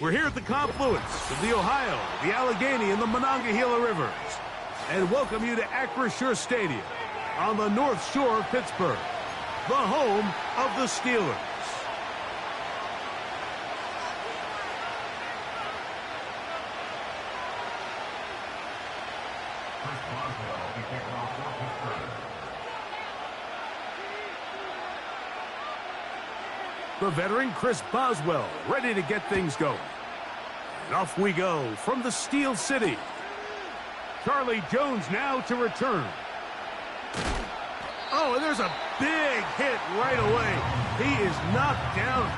We're here at the confluence of the Ohio, the Allegheny, and the Monongahela Rivers, and welcome you to Acrisure Stadium on the North Shore of Pittsburgh, the home of the Steelers. The veteran Chris Boswell ready to get things going. And off we go from the Steel City. Charlie Jones now to return. Oh, and there's a big hit right away. He is knocked down.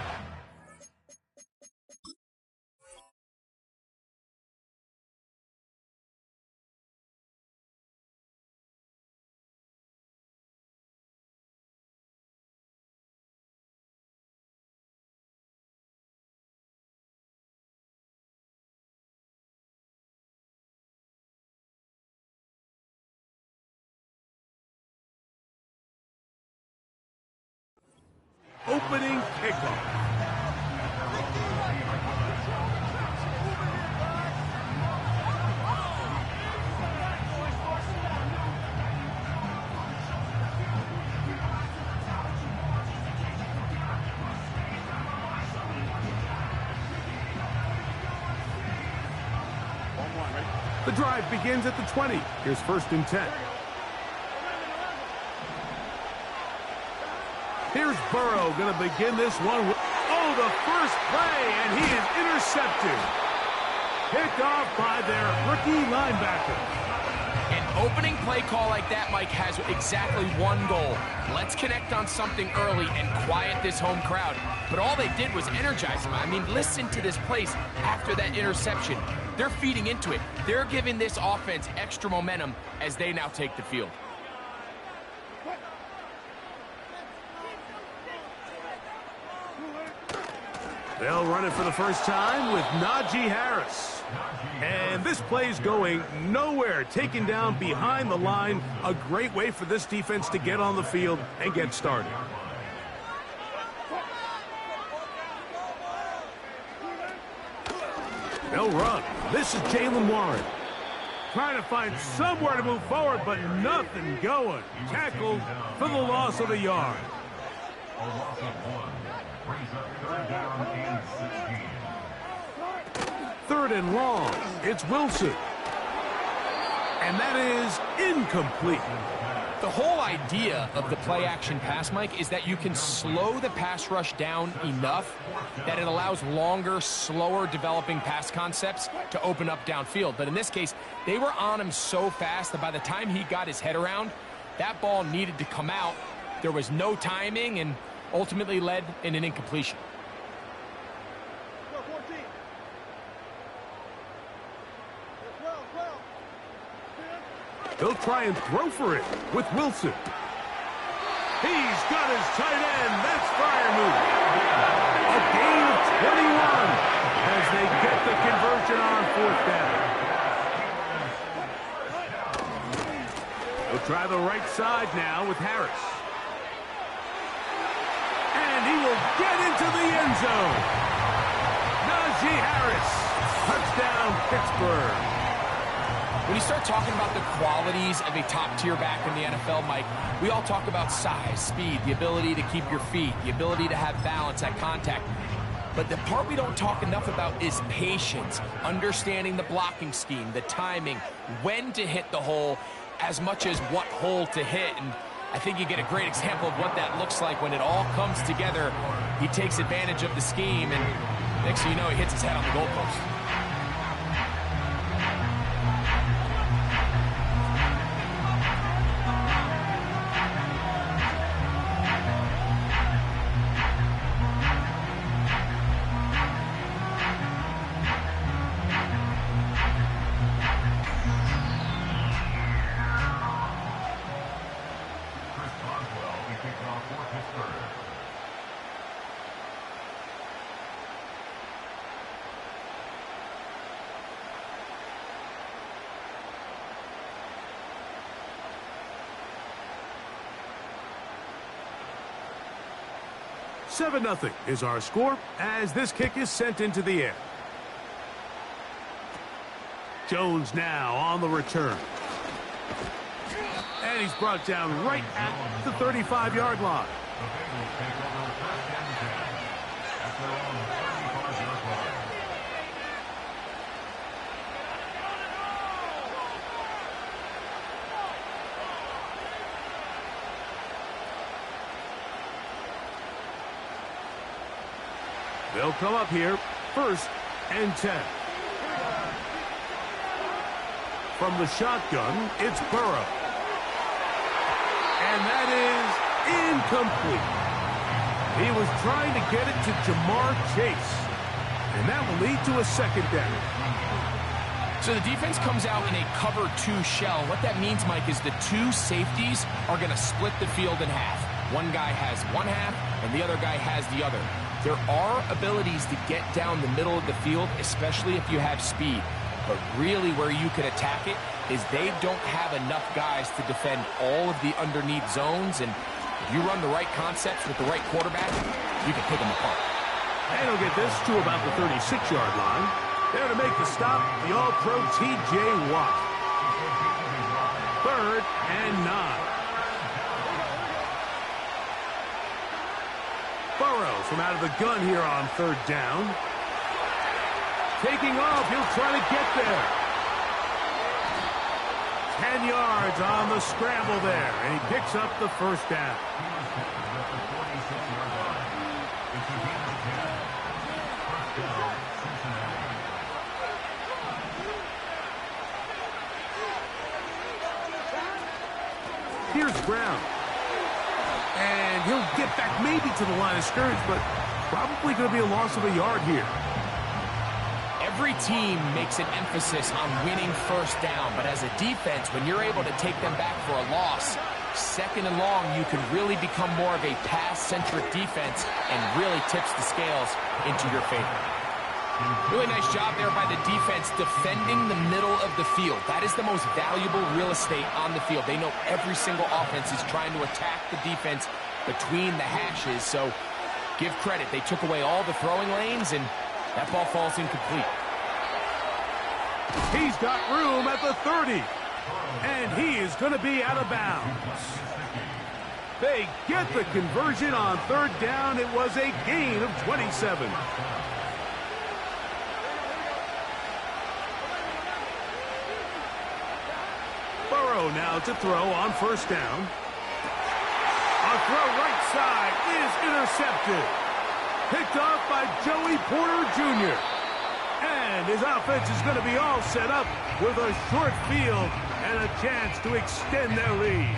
Opening kickoff. The drive begins at the 20. Here's 1st and 10. Here's Burrow going to begin this one. Oh, the first play, and he is intercepted. Picked off by their rookie linebacker. An opening play call like that, Mike, has exactly one goal. Let's connect on something early and quiet this home crowd. But all they did was energize them. I mean, listen to this place after that interception. They're feeding into it. They're giving this offense extra momentum as they now take the field. They'll run it for the first time with Najee Harris. And this play's going nowhere, taken down behind the line. A great way for this defense to get on the field and get started. They'll run. This is Jaylen Warren. Trying to find somewhere to move forward, but nothing going. Tackled for the loss of a yard. Third and long. It's Wilson. And that is incomplete. The whole idea of the play-action pass, Mike, is that you can slow the pass rush down enough that it allows longer, slower developing pass concepts to open up downfield. But in this case, they were on him so fast that by the time he got his head around, that ball needed to come out. There was no timing and ultimately led in an incompletion. They'll try and throw for it with Wilson. He's got his tight end. That's Freiermuth. A gain of 21 as they get the conversion on 4th down. They'll try the right side now with Harris. And he will get into the end zone. Najee Harris. Touchdown, Pittsburgh. When you start talking about the qualities of a top-tier back in the NFL, Mike, we all talk about size, speed, the ability to keep your feet, the ability to have balance at contact. But the part we don't talk enough about is patience, understanding the blocking scheme, the timing, when to hit the hole, as much as what hole to hit. And I think you get a great example of what that looks like when it all comes together. He takes advantage of the scheme, and next thing you know, he hits his head on the goalpost. Seven 7-0 is our score as this kick is sent into the air. Jones now on the return. And he's brought down right at the 35-yard line. They'll come up here, 1st and 10. From the shotgun, it's Burrow. And that is incomplete. He was trying to get it to Jamar Chase. And that will lead to a 2nd down. So the defense comes out in a cover 2 shell. What that means, Mike, is the 2 safeties are going to split the field in half. One guy has one half, and the other guy has the other. There are abilities to get down the middle of the field, especially if you have speed. But really where you can attack it is they don't have enough guys to defend all of the underneath zones. And if you run the right concepts with the right quarterback, you can pick them apart. And he'll get this to about the 36-yard line. There to make the stop, the All-Pro T.J. Watt. 3rd and 9. Burrow from out of the gun here on 3rd down. Taking off, he'll try to get there. 10 yards on the scramble there, and he picks up the 1st down. Here's Brown. And he'll get back maybe to the line of scrimmage, but probably going to be a loss of a yard here. Every team makes an emphasis on winning 1st down, but as a defense, when you're able to take them back for a loss, 2nd and long, you can really become more of a pass-centric defense and really tips the scales into your favor. Really nice job there by the defense defending the middle of the field. That is the most valuable real estate on the field. They know every single offense is trying to attack the defense between the hashes, so give credit. They took away all the throwing lanes, and that ball falls incomplete. He's got room at the 30, and he is going to be out of bounds. They get the conversion on 3rd down. It was a gain of 27. Burrow now to throw on 1st down. A throw right side is intercepted. Picked off by Joey Porter Jr. And his offense is going to be all set up with a short field and a chance to extend their lead.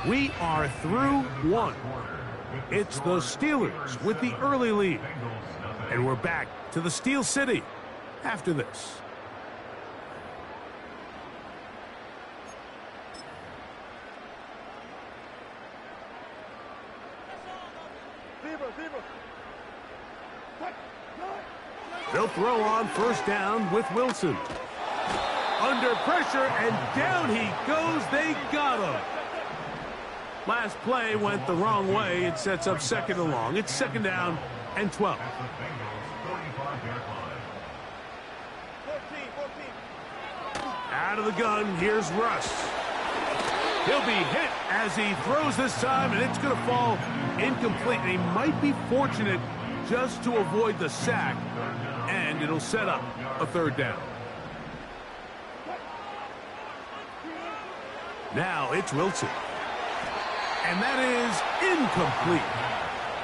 We are through 1. It's the Steelers with the early lead. And we're back to the Steel City after this. They'll throw on 1st down with Wilson. Under pressure, and down he goes. They got him. Last play went the wrong way. It sets up 2nd and long. It's 2nd down and 12. Out of the gun, here's Russ. He'll be hit as he throws this time, and it's going to fall incomplete. And he might be fortunate just to avoid the sack, and it'll set up a 3rd down. Now it's Wilson. And that is incomplete.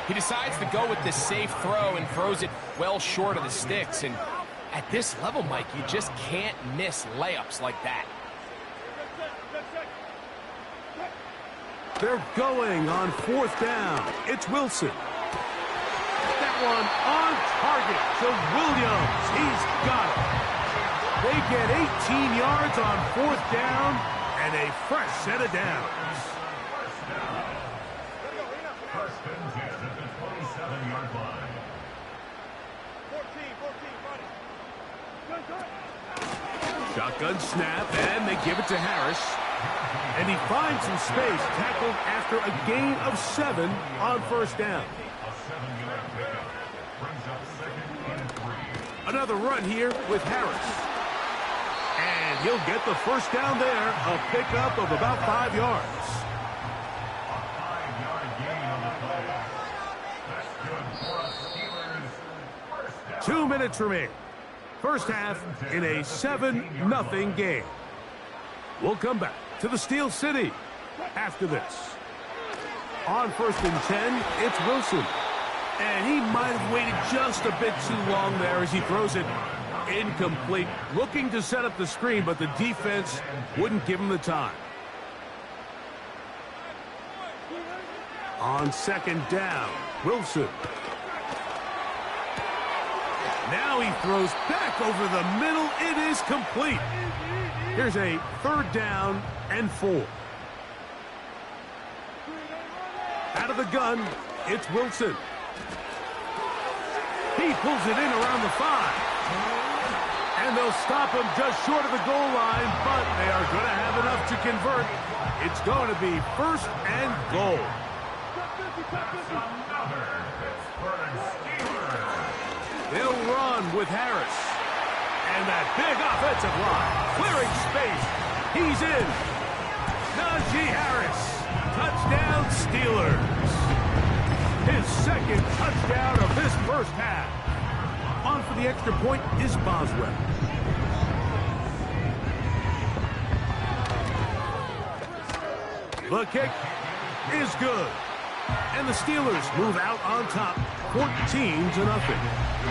He decides to go with the safe throw and throws it well short of the sticks. And at this level, Mike, you just can't miss layups like that. They're going on 4th down. It's Wilson. That one on target to Williams. He's got it. They get 18 yards on 4th down and a fresh set of downs. First and 10 at the 27-yard line. 14, Shotgun snap, and they give it to Harris. And he finds some space, tackled after a gain of 7 on 1st down. A 7-yard pickup brings up 2nd and 3. Another run here with Harris. And he'll get the first down there, a pickup of about 5 yards. A 5-yard gain on the play. That's good for a Steelers first down. 2 minutes remain. First half in a 7-0 game. We'll come back to the Steel City after this. On 1st and 10, it's Wilson. And he might have waited just a bit too long there as he throws it incomplete. Looking to set up the screen, but the defense wouldn't give him the time. On 2nd down, Wilson. Now he throws back over the middle. It is complete. Here's a 3rd down and 4. Out of the gun, it's Wilson. He pulls it in around the 5. And they'll stop him just short of the goal line, but they are going to have enough to convert. It's going to be 1st and goal. That's another Pittsburgh Steelers. They'll run with Harris. And that big offensive line, clearing space. He's in. Najee Harris. Touchdown Steelers. His 2nd touchdown of this first half. On for the extra point is Boswell. The kick is good. And the Steelers move out on top, 14-0.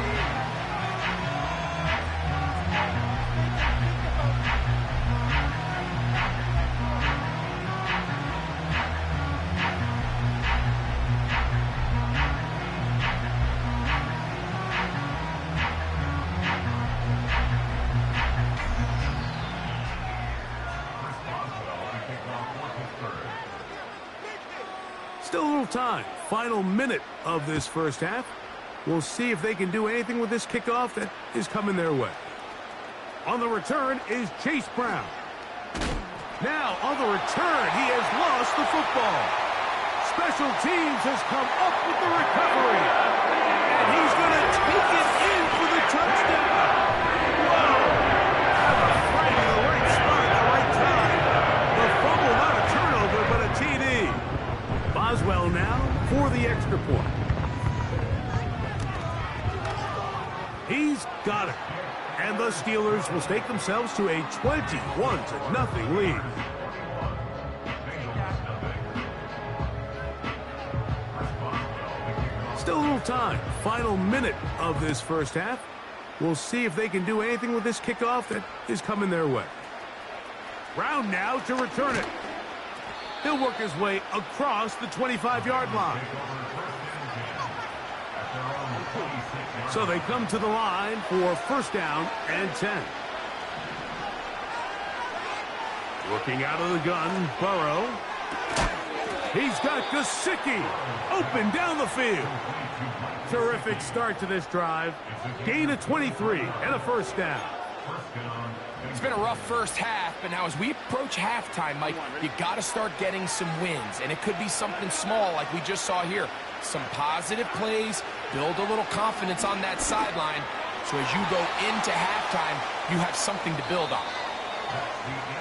Still a little time. Final minute of this first half. We'll see if they can do anything with this kickoff that is coming their way. On the return is Chase Brown. Now on the return, he has lost the football. Special teams has come up with the recovery. And he's going to take it in for the touchdown. Wow. Kind of right in the right spot at the right time. The fumble, not a turnover, but a TD. Boswell now for the extra point. He's got it. And the Steelers will stake themselves to a 21-0 lead. Still a little time. Final minute of this first half. We'll see if they can do anything with this kickoff that is coming their way. Brown now to return it. He'll work his way across the 25-yard line. So they come to the line for 1st down and 10. Working out of the gun, Burrow. He's got Gesicki open down the field. Terrific start to this drive. Gain of 23 and a 1st down. It's been a rough first half, but now as we approach halftime, Mike, you got to start getting some wins, and it could be something small like we just saw here. Some positive plays, build a little confidence on that sideline, so as you go into halftime, you have something to build on.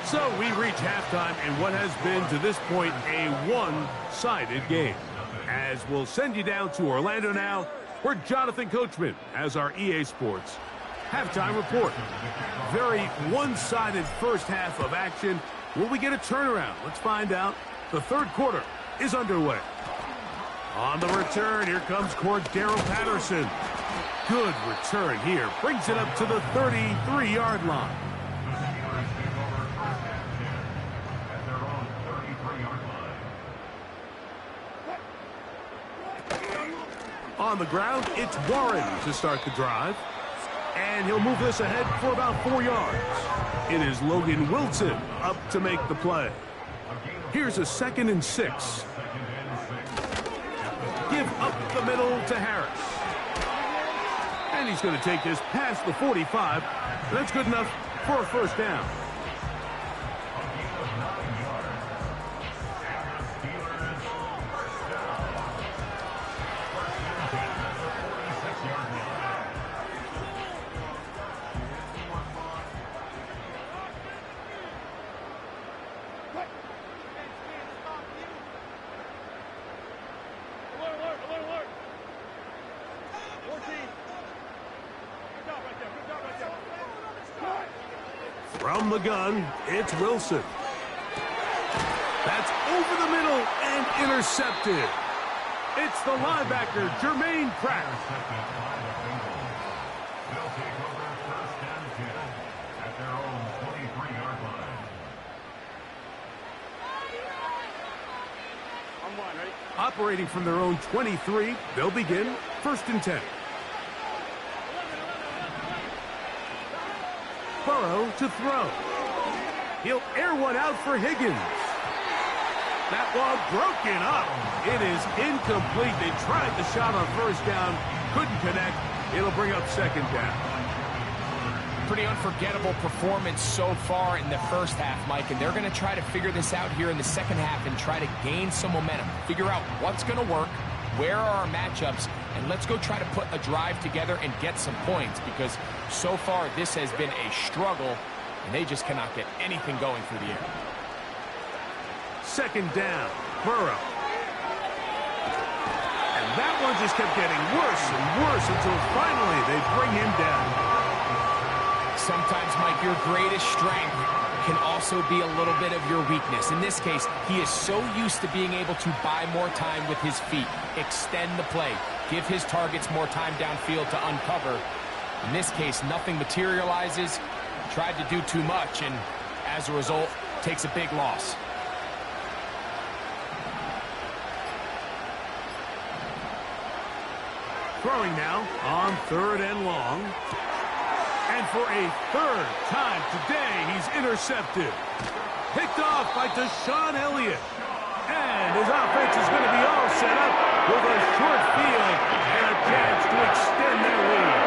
So we reach halftime in what has been, to this point, a one-sided game. As we'll send you down to Orlando now, where Jonathan Coachman has our EA Sports halftime report. Very one-sided first half of action. Will we get a turnaround? Let's find out. The 3rd quarter is underway. On the return, here comes Cordero Patterson. Good return here. Brings it up to the 33-yard line. On the ground, it's Warren to start the drive. And he'll move this ahead for about 4 yards. It is Logan Wilson up to make the play. Here's a 2nd and 6. Give up the middle to Harris. And he's going to take this past the 45. That's good enough for a 1st down. From the gun, it's Wilson. That's over the middle and intercepted. It's the linebacker, Jermaine Pratt. They'll take over first and 10 at their own 23-yard line. Operating from their own 23, they'll begin first and 10. Burrow to throw. He'll air one out for Higgins. That ball broken up. It is incomplete. They tried the shot on first down, couldn't connect. It'll bring up second down. Pretty unforgettable performance so far in the first half, Mike, and they're going to try to figure this out here in the second half and try to gain some momentum, figure out what's going to work, where are our matchups, and let's go try to put a drive together and get some points, because so far this has been a struggle, and they just cannot get anything going through the air. Second down, Burrow. And that one just kept getting worse and worse until finally they bring him down. Sometimes, Mike, your greatest strength can also be a little bit of your weakness. In this case, he is so used to being able to buy more time with his feet, extend the play, give his targets more time downfield to uncover. In this case, nothing materializes, tried to do too much, and as a result, takes a big loss. Throwing now on third and long. And for a third time today, he's intercepted. Picked off by Deshaun Elliott. And his offense is going to be all set up with a short field and a chance to extend their lead.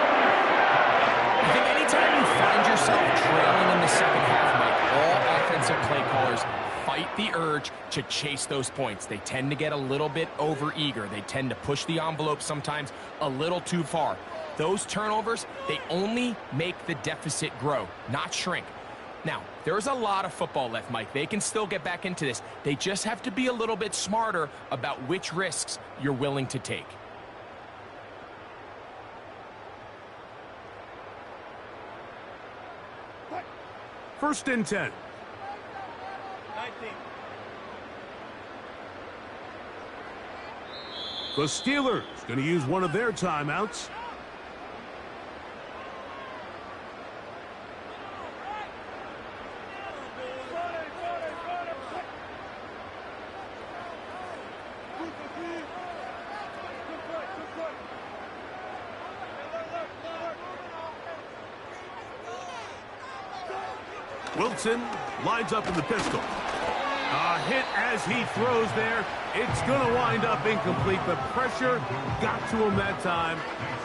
I think anytime you find yourself trailing in the second half, Mike, all offensive play callers fight the urge to chase those points. They tend to get a little bit overeager. They tend to push the envelope sometimes a little too far. Those turnovers, they only make the deficit grow, not shrink. Now, there's a lot of football left, Mike. They can still get back into this. They just have to be a little bit smarter about which risks you're willing to take. First and 10. 19. The Steelers going to use one of their timeouts. Wilson lines up in the pistol. A hit as he throws there. It's going to wind up incomplete. The pressure got to him that time,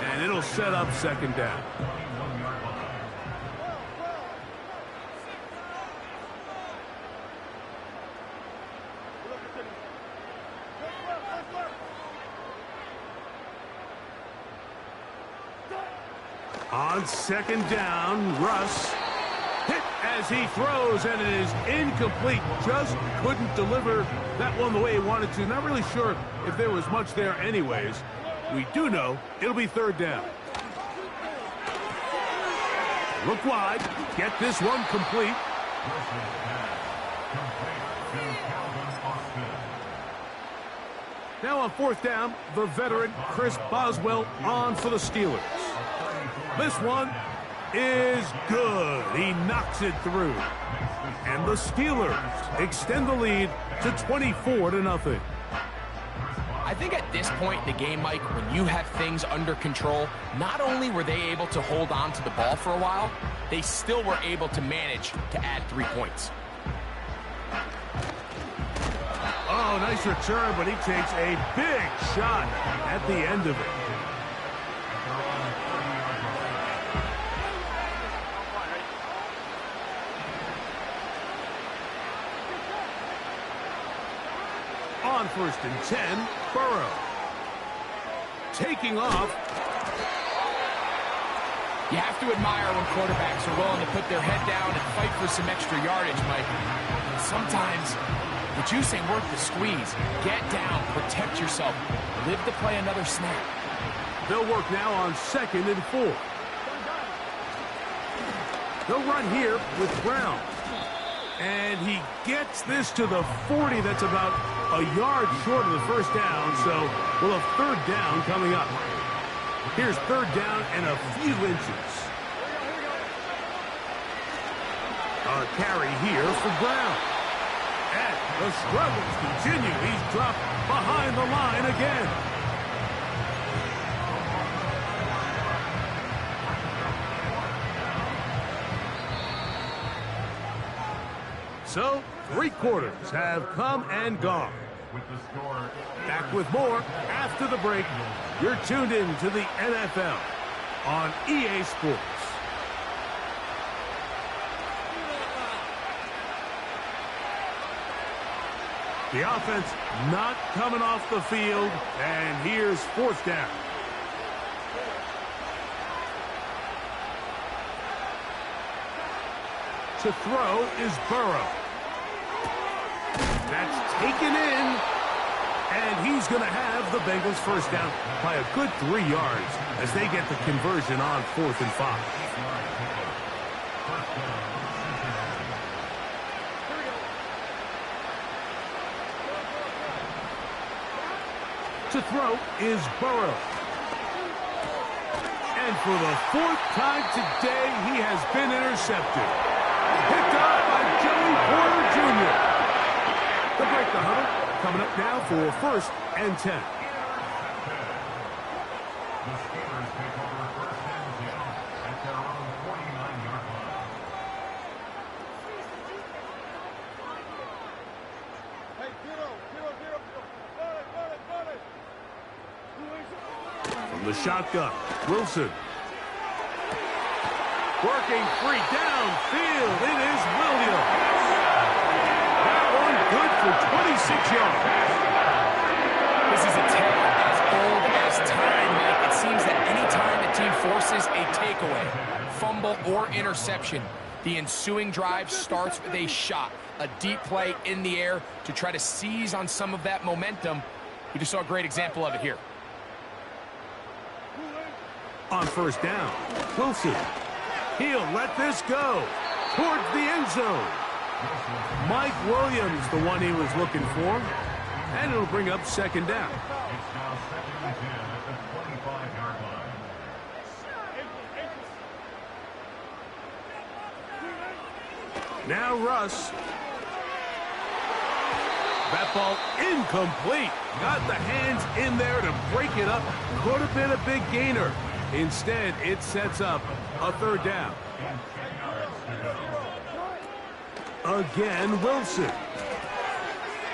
and it'll set up second down. On second down, Russ. Hit as he throws, and it is incomplete. Just couldn't deliver that one the way he wanted to. Not really sure if there was much there anyways. We do know it'll be third down. Look wide. Get this one complete. Now on fourth down, the veteran Chris Boswell on for the Steelers. This one is good. He knocks it through. And the Steelers extend the lead to 24-0. I think at this point in the game, Mike, when you have things under control, not only were they able to hold on to the ball for a while, they still were able to manage to add 3 points. Oh, nice return, but he takes a big shot at the end of it. On first and 10, Burrow. Taking off. You have to admire when quarterbacks are willing to put their head down and fight for some extra yardage, Mike. sometimes the juice ain't worth the squeeze. Get down, protect yourself, live to play another snap. They'll work now on 2nd and 4. They'll run here with Brown. And he gets this to the 40. That's about a yard short of the first down, so we'll have 3rd down coming up. Here's 3rd down and a few inches. A carry here for Brown. And the struggles continue. He's dropped behind the line again. So, 3 quarters have come and gone. Back with more after the break. You're tuned in to the NFL on EA Sports. The offense not coming off the field, and here's 4th down. To throw is Burrow. That's taken in, and he's going to have the Bengals 1st down by a good 3 yards as they get the conversion on 4th and 5. To throw is Burrow. And for the 4th time today, he has been intercepted. Picked up by Joey Porter Jr. The break the huddle coming up now for 1st and 10. The Steelers take over 1st and 10 at their own 49-yard line. Hey, zero. Got it. From the shotgun, Wilson. Working free downfield. It is Williams. That one good for 26 yards. This is a tale as old as time, Mike. It seems that any time a team forces a takeaway, fumble, or interception, the ensuing drive starts with a shot, a deep play in the air to try to seize on some of that momentum. We just saw a great example of it here. On 1st down, Wilson. He'll let this go towards the end zone. Mike Williams, the one he was looking for. And it'll bring up 2nd down. It's now 2nd and 10 at the 25-yard line. Now Russ. That ball incomplete. Got the hands in there to break it up. Could have been a big gainer. Instead, it sets up a 3rd down. Again, Wilson.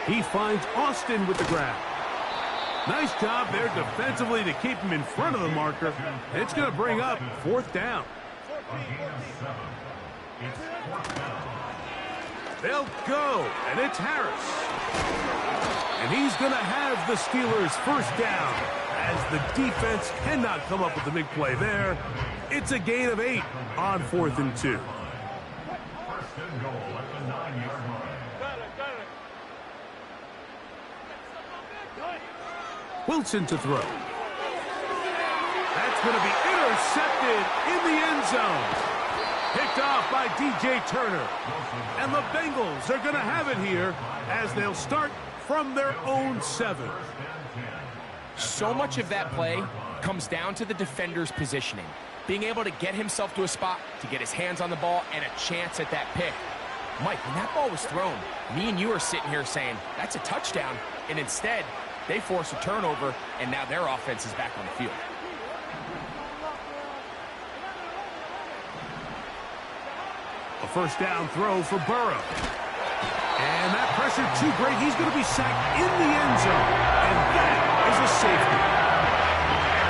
He finds Austin with the grab. Nice job there defensively to keep him in front of the marker. It's going to bring up 4th down. It's 4th down. They'll go, and it's Harris. And he's going to have the Steelers 1st down as the defense cannot come up with the big play there. It's a gain of 8 on 4th and 2. 1st and goal at the 9-yard line. Wilson to throw. That's going to be intercepted in the end zone. Picked off by DJ Turner. And the Bengals are going to have it here as they'll start from their own 7. So much of that play comes down to the defender's positioning. Being able to get himself to a spot, to get his hands on the ball, and a chance at that pick. Mike, when that ball was thrown, me and you are sitting here saying, that's a touchdown. And instead, they force a turnover, and now their offense is back on the field. A 1st down throw for Burrow. And that pressure too great. He's going to be sacked in the end zone. And that is a safety.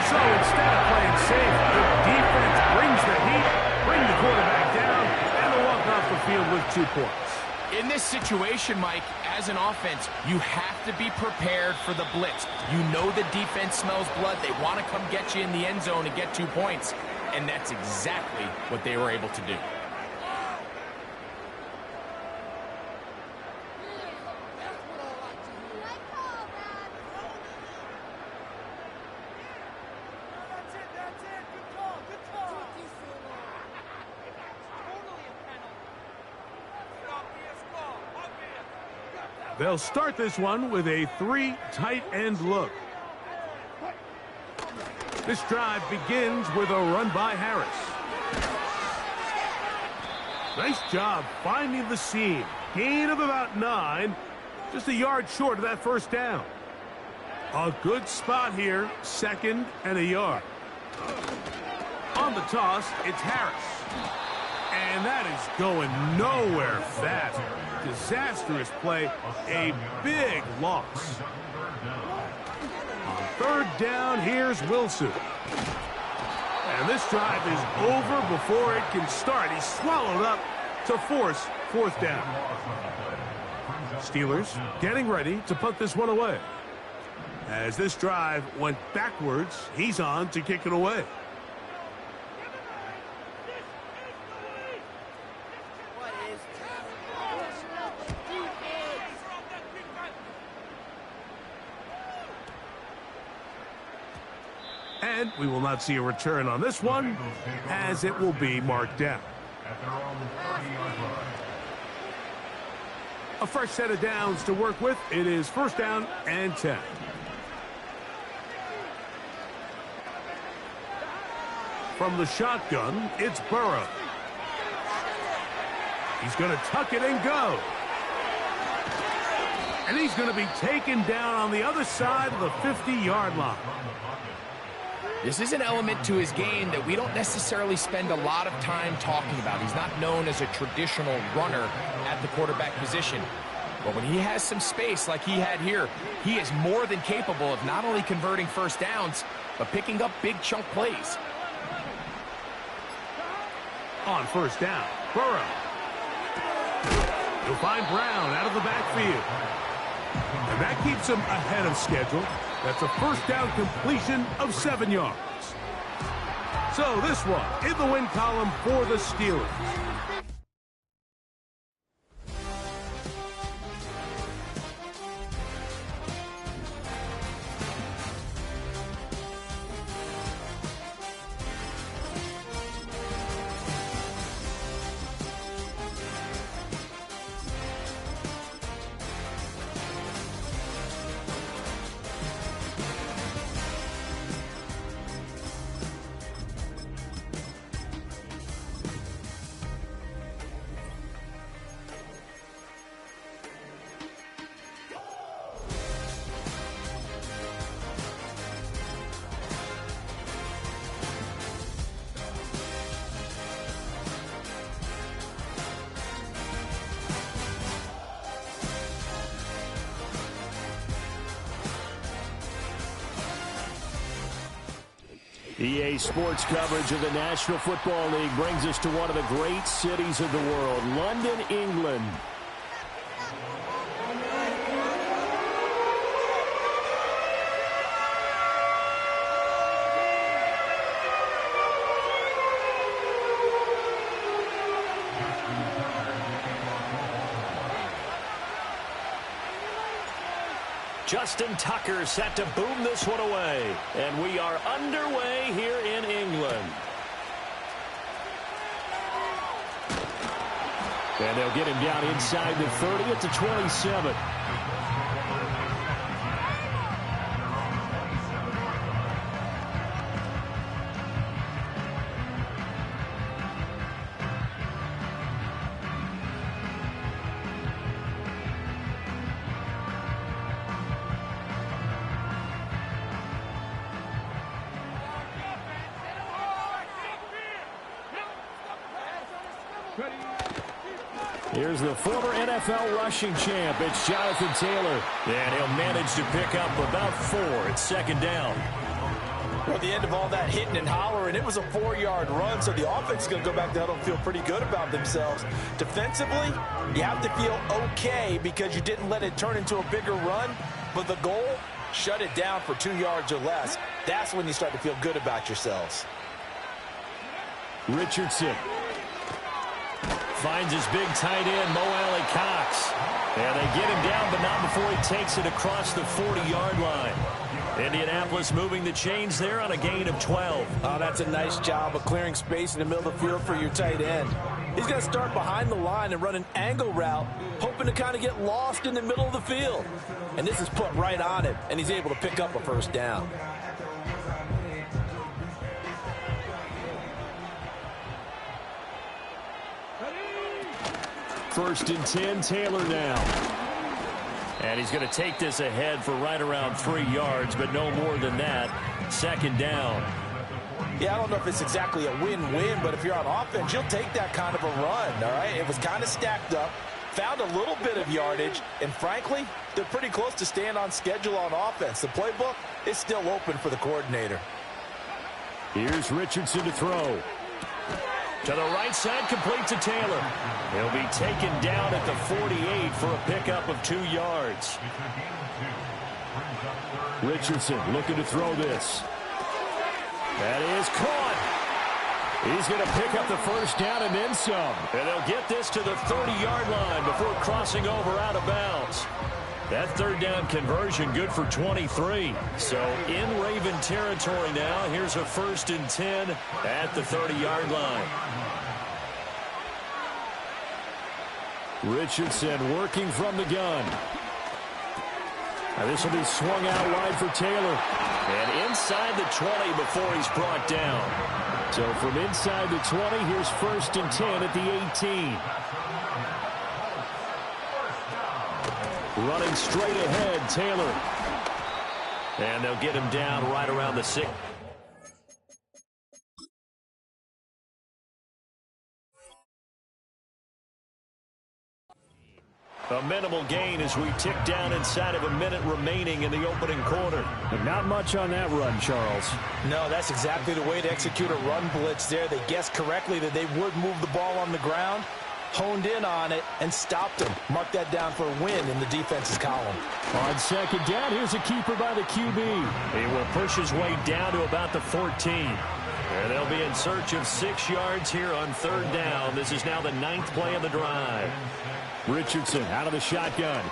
So instead of playing safe, the defense brings the heat, bring the quarterback down, and they'll walk off the field with 2 points. In this situation, Mike, as an offense, you have to be prepared for the blitz. You know the defense smells blood. They want to come get you in the end zone and get 2 points. And that's exactly what they were able to do. They'll start this one with a 3 tight end look. This drive begins with a run by Harris. Nice job finding the seam. Gain of about 9. Just a yard short of that first down. A good spot here. 2nd and a yard. On the toss, it's Harris. And that is going nowhere fast. Disastrous play. A big loss. On 3rd down, here's Wilson. And this drive is over before it can start. He's swallowed up to force 4th down. Steelers getting ready to put this one away. As this drive went backwards, he's on to kick it away. And we will not see a return on this one, as it will be marked down. A fresh set of downs to work with. It is 1st down and 10. From the shotgun, it's Burrow. He's going to tuck it and go. And he's going to be taken down on the other side of the 50-yard line. This is an element to his game that we don't necessarily spend a lot of time talking about. He's not known as a traditional runner at the quarterback position. But when he has some space like he had here, he is more than capable of not only converting 1st downs, but picking up big chunk plays. On 1st down, Burrow. He'll find Brown out of the backfield. And that keeps him ahead of schedule. That's a 1st down completion of 7 yards. So this one in the win column for the Steelers. EA Sports coverage of the National Football League brings us to one of the great cities of the world, London, England. Justin Tucker set to boom this one away. And we are underway here in England. And they'll get him down inside the 30 at the 27. Here's the former NFL rushing champ. It's Jonathan Taylor. And he'll manage to pick up about 4 at 2nd down. Well, at the end of all that hitting and hollering, it was a 4-yard run, so the offense is going to go back to huddle and feel pretty good about themselves. Defensively, you have to feel okay because you didn't let it turn into a bigger run, but the goal, shut it down for 2 yards or less. That's when you start to feel good about yourselves. Richardson finds his big tight end, Mo Alley Cox. And they get him down, but not before he takes it across the 40-yard line. Indianapolis moving the chains there on a gain of 12. Oh, that's a nice job of clearing space in the middle of the field for your tight end. He's going to start behind the line and run an angle route, hoping to kind of get lost in the middle of the field. And this is put right on him, and he's able to pick up a first down. First and 10, Taylor now. And he's going to take this ahead for right around 3 yards, but no more than that. Second down. Yeah, I don't know if it's exactly a win-win, but if you're on offense, you'll take that kind of a run, all right? It was kind of stacked up, found a little bit of yardage, and frankly, they're pretty close to staying on schedule on offense. The playbook is still open for the coordinator. Here's Richardson to throw. To the right side, complete to Taylor. He'll be taken down at the 48 for a pickup of 2 yards. Richardson looking to throw this. That is caught. He's going to pick up the first down and then some. And they'll get this to the 30-yard line before crossing over out of bounds. That third down conversion good for 23. So in Raven territory now. Here's a first and 10 at the 30-yard line. Richardson working from the gun. Now this will be swung out wide for Taylor. And inside the 20 before he's brought down. So from inside the 20, here's first and 10 at the 18. Running straight ahead, Taylor. And they'll get him down right around the 6. A minimal gain as we tick down inside of a minute remaining in the opening quarter. But not much on that run, Charles. No, that's exactly the way to execute a run blitz there. They guessed correctly that they would move the ball on the ground, honed in on it, and stopped him. Mark that down for a win in the defense's column. On second down, here's a keeper by the QB. He will push his way down to about the 14. And they'll be in search of 6 yards here on third down. This is now the 9th play of the drive. Richardson out of the shotgun.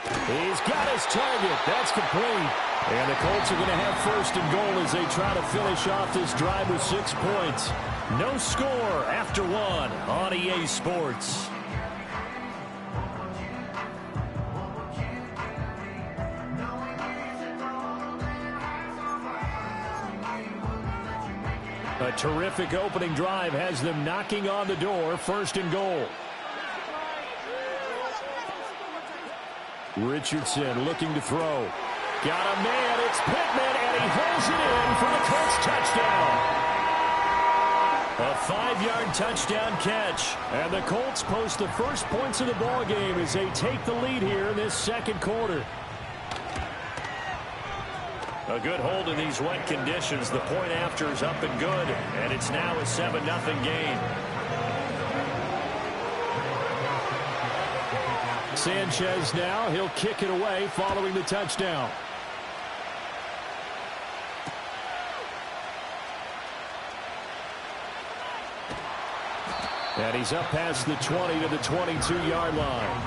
He's got his target. That's complete. And the Colts are going to have first and goal as they try to finish off this drive with 6 points. No score after 1 on EA Sports. A terrific opening drive has them knocking on the door. First and goal. Richardson looking to throw. Got a man. It's Pittman, and he holds it in for the Colts touchdown. A 5-yard touchdown catch. And the Colts post the first points of the ball game as they take the lead here in this second quarter. A good hold in these wet conditions. The point after is up and good, and it's now a 7-0 game. Sanchez now, he'll kick it away following the touchdown. And he's up past the 20 to the 22-yard line.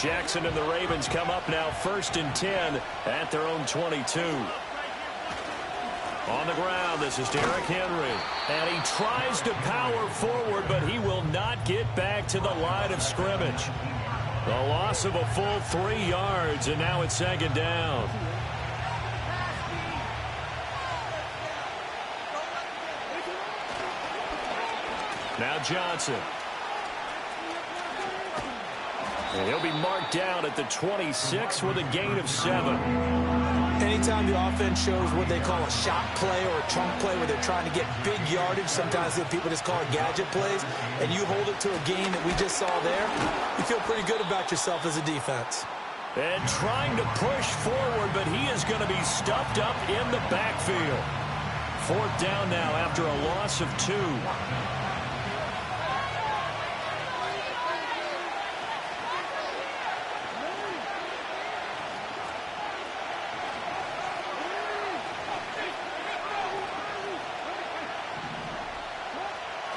Jackson and the Ravens come up now first and 10 at their own 22. On the ground, this is Derrick Henry. And he tries to power forward, but he will not get back to the line of scrimmage. The loss of a full 3 yards, and now it's second down. Now Johnson. And he'll be marked down at the 26 with a gain of 7. Anytime the offense shows what they call a shot play or a chunk play where they're trying to get big yardage, sometimes people just call it gadget plays, and you hold it to a gain that we just saw there, you feel pretty good about yourself as a defense. And trying to push forward, but he is going to be stuffed up in the backfield. Fourth down now after a loss of 2.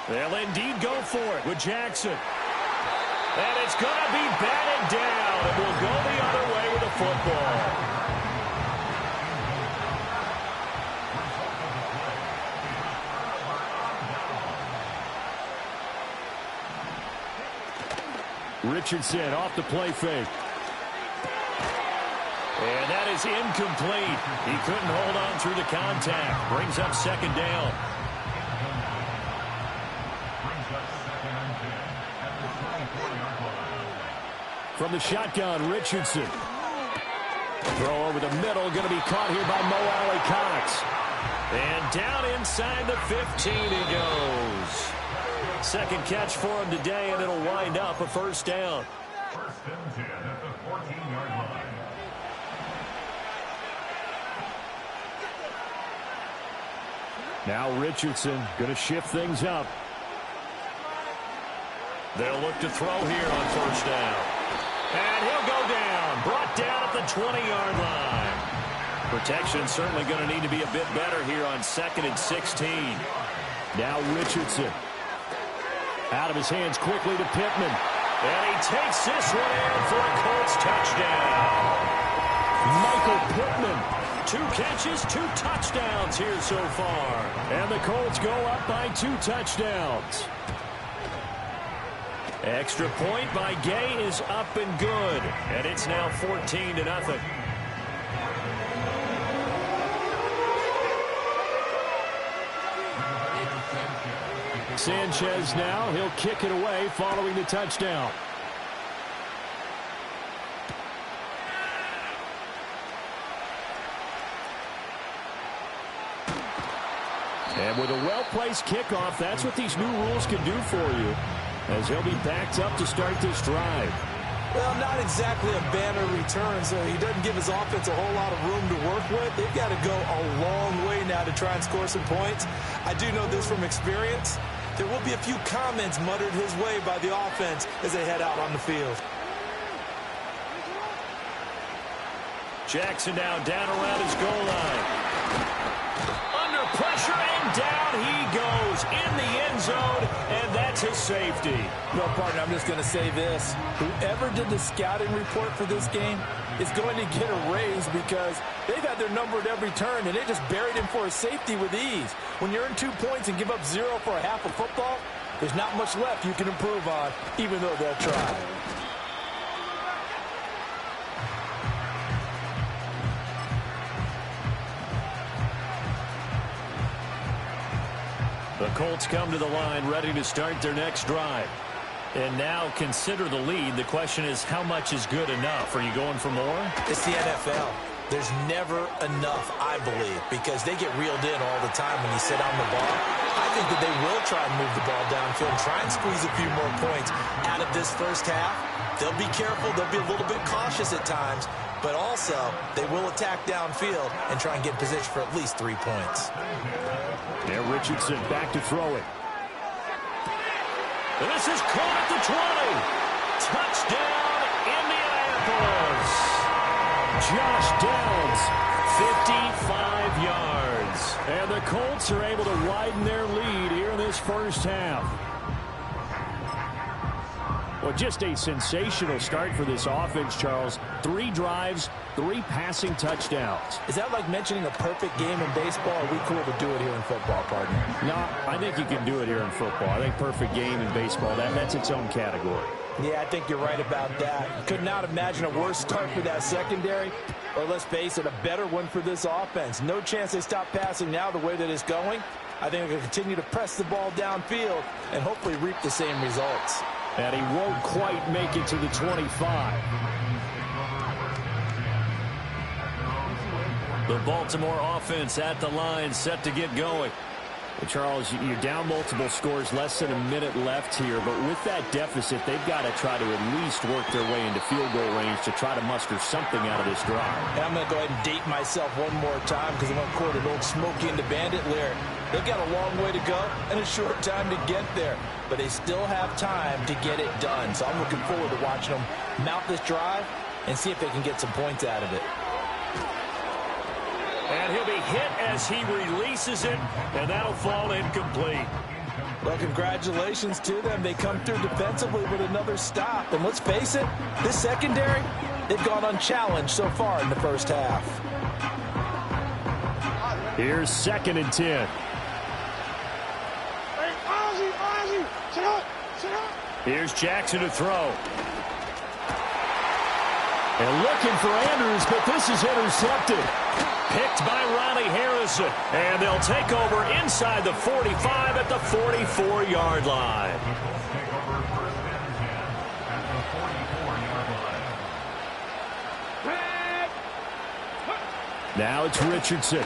They'll indeed go for it with Jackson. And it's going to be batted down. It will go the other way with the football. Richardson off the play fake. And that is incomplete. He couldn't hold on through the contact. Brings up second down. From the shotgun, Richardson. Throw over the middle, going to be caught here by Mo Alley Cox. And down inside the 15 he goes. Second catch for him today, and it'll wind up a first down. First and 10 at the 14-yard line. Now Richardson going to shift things up. They'll look to throw here on first down. And he'll go down. Brought down at the 20-yard line. Protection certainly going to need to be a bit better here on 2nd and 16. Now Richardson. Out of his hands quickly to Pittman. And he takes this one in for a Colts touchdown. Michael Pittman. 2 catches, 2 touchdowns here so far. And the Colts go up by 2 touchdowns. Extra point by Gay is up and good. And it's now 14-0. Sanchez now, he'll kick it away following the touchdown. And with a well-placed kickoff, that's what these new rules can do for you, as he'll be backed up to start this drive. Well, not exactly a banner return, so he doesn't give his offense a whole lot of room to work with. They've got to go a long way now to try and score some points. I do know this from experience. There will be a few comments muttered his way by the offense as they head out on the field. Jackson now down around his goal line. Under pressure, and down he goes in the end zone, and that's his safety. No, partner, I'm just going to say this. Whoever did the scouting report for this game is going to get a raise because they've had their number at every turn, and they just buried him for a safety with ease. When you earn 2 points and give up 0 for a half of football, there's not much left you can improve on, even though they'll try. The Colts come to the line ready to start their next drive. And now consider the lead. The question is, how much is good enough? Are you going for more? It's the NFL. There's never enough, I believe, because they get reeled in all the time when you sit on the ball. I think that they will try and move the ball downfield and try and squeeze a few more points out of this first half. They'll be careful. They'll be a little bit cautious at times, but also they will attack downfield and try and get in position for at least 3 points. Yeah, Richardson back to throw it. And this is caught at the 20. Touchdown, Indianapolis. Josh Downs, 55 yards. And the Colts are able to widen their lead here in this first half. Well, just a sensational start for this offense, Charles. 3 drives, 3 passing touchdowns. Is that like mentioning a perfect game in baseball? Or are we cool to do it here in football, partner? No, I think you can do it here in football. I think perfect game in baseball, that's its own category. Yeah, I think you're right about that. Could not imagine a worse start for that secondary, or let's face it, a better one for this offense. No chance they stop passing now the way that it's going. I think they'll continue to press the ball downfield and hopefully reap the same results. And he won't quite make it to the 25. The Baltimore offense at the line, set to get going. Well, Charles, you're down multiple scores, less than a minute left here, but with that deficit, they've got to try to at least work their way into field goal range to try to muster something out of this drive. And I'm going to go ahead and date myself one more time because I'm going to quote an old Smokey and the Bandit lyric. They've got a long way to go and a short time to get there, but they still have time to get it done. So I'm looking forward to watching them mount this drive and see if they can get some points out of it. And he'll be hit as he releases it, and that'll fall incomplete. Well, congratulations to them. They come through defensively with another stop. And let's face it, this secondary, they've gone unchallenged so far in the first half. Here's 2nd and 10. Here's Jackson to throw. And looking for Andrews, but this is intercepted. Picked by Riley Harrison. And they'll take over inside the 45 at the 44-yard line. Now it's Richardson.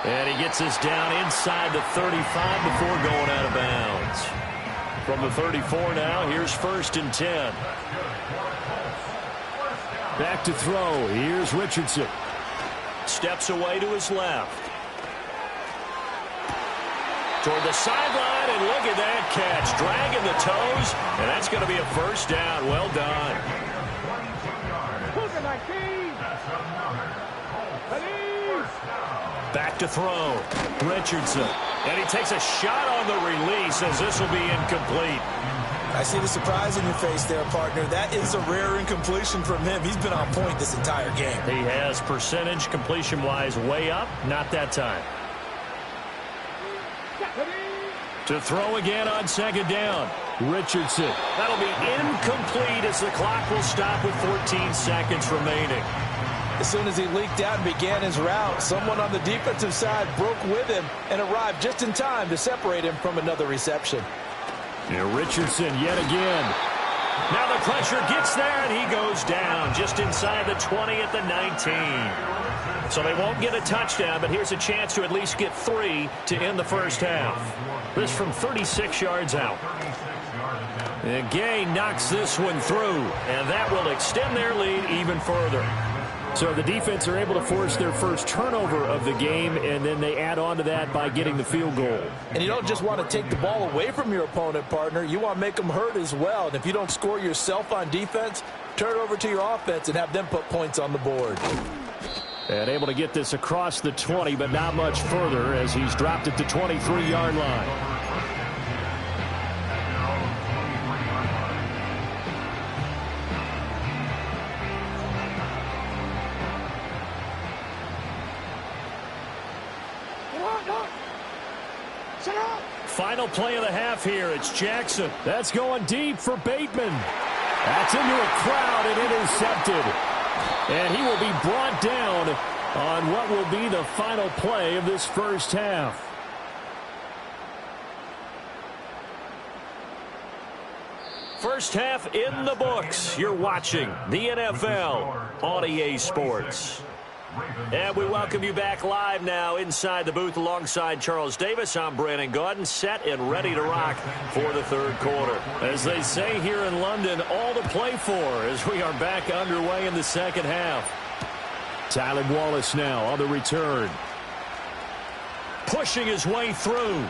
And he gets us down inside the 35 before going out of bounds. From the 34 now, here's 1st and 10. Back to throw. Here's Richardson. Steps away to his left. Toward the sideline, and look at that catch. Dragging the toes, and that's going to be a 1st down. Well done. Back to throw. Richardson. And he takes a shot on the release as this will be incomplete. I see the surprise in your face there, partner. That is a rare incompletion from him. He's been on point this entire game. He has percentage completion-wise way up. Not that time. To throw again on 2nd down. Richardson. That'll be incomplete as the clock will stop with 14 seconds remaining. As soon as he leaked out and began his route, someone on the defensive side broke with him and arrived just in time to separate him from another reception. And Richardson yet again. Now the pressure gets there, and he goes down just inside the 20 at the 19. So they won't get a touchdown, but here's a chance to at least get 3 to end the first half. This from 36 yards out. And Gay knocks this one through, and that will extend their lead even further. So the defense are able to force their first turnover of the game, and then they add on to that by getting the field goal. And you don't just want to take the ball away from your opponent, partner. You want to make them hurt as well. And if you don't score yourself on defense, turn it over to your offense and have them put points on the board. And able to get this across the 20, but not much further as he's dropped at the 23-yard line. Final play of the half here. It's Jackson. That's going deep for Bateman. That's into a crowd and intercepted. And he will be brought down on what will be the final play of this first half. First half in the books. You're watching the NFL on EA Sports. And we welcome you back live now inside the booth alongside Charles Davis. I'm Brandon Gaudin, set and ready to rock for the third quarter. As they say here in London, all to play for as we are back underway in the second half. Tyler Wallace now on the return. Pushing his way through.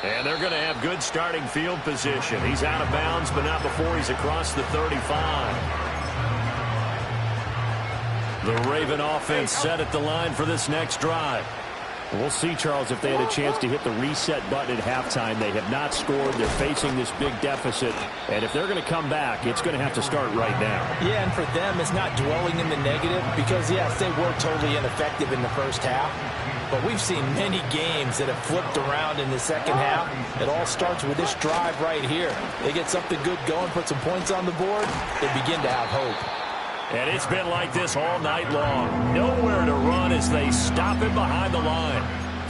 And they're going to have good starting field position. He's out of bounds, but not before he's across the 35. The Raven offense set at the line for this next drive. We'll see, Charles, if they had a chance to hit the reset button at halftime. They have not scored. They're facing this big deficit. And if they're going to come back, it's going to have to start right now. Yeah, and for them, it's not dwelling in the negative because, yes, they were totally ineffective in the first half. But we've seen many games that have flipped around in the second half. It all starts with this drive right here. They get something good going, put some points on the board, they begin to have hope. And it's been like this all night long. Nowhere to run as they stop him behind the line.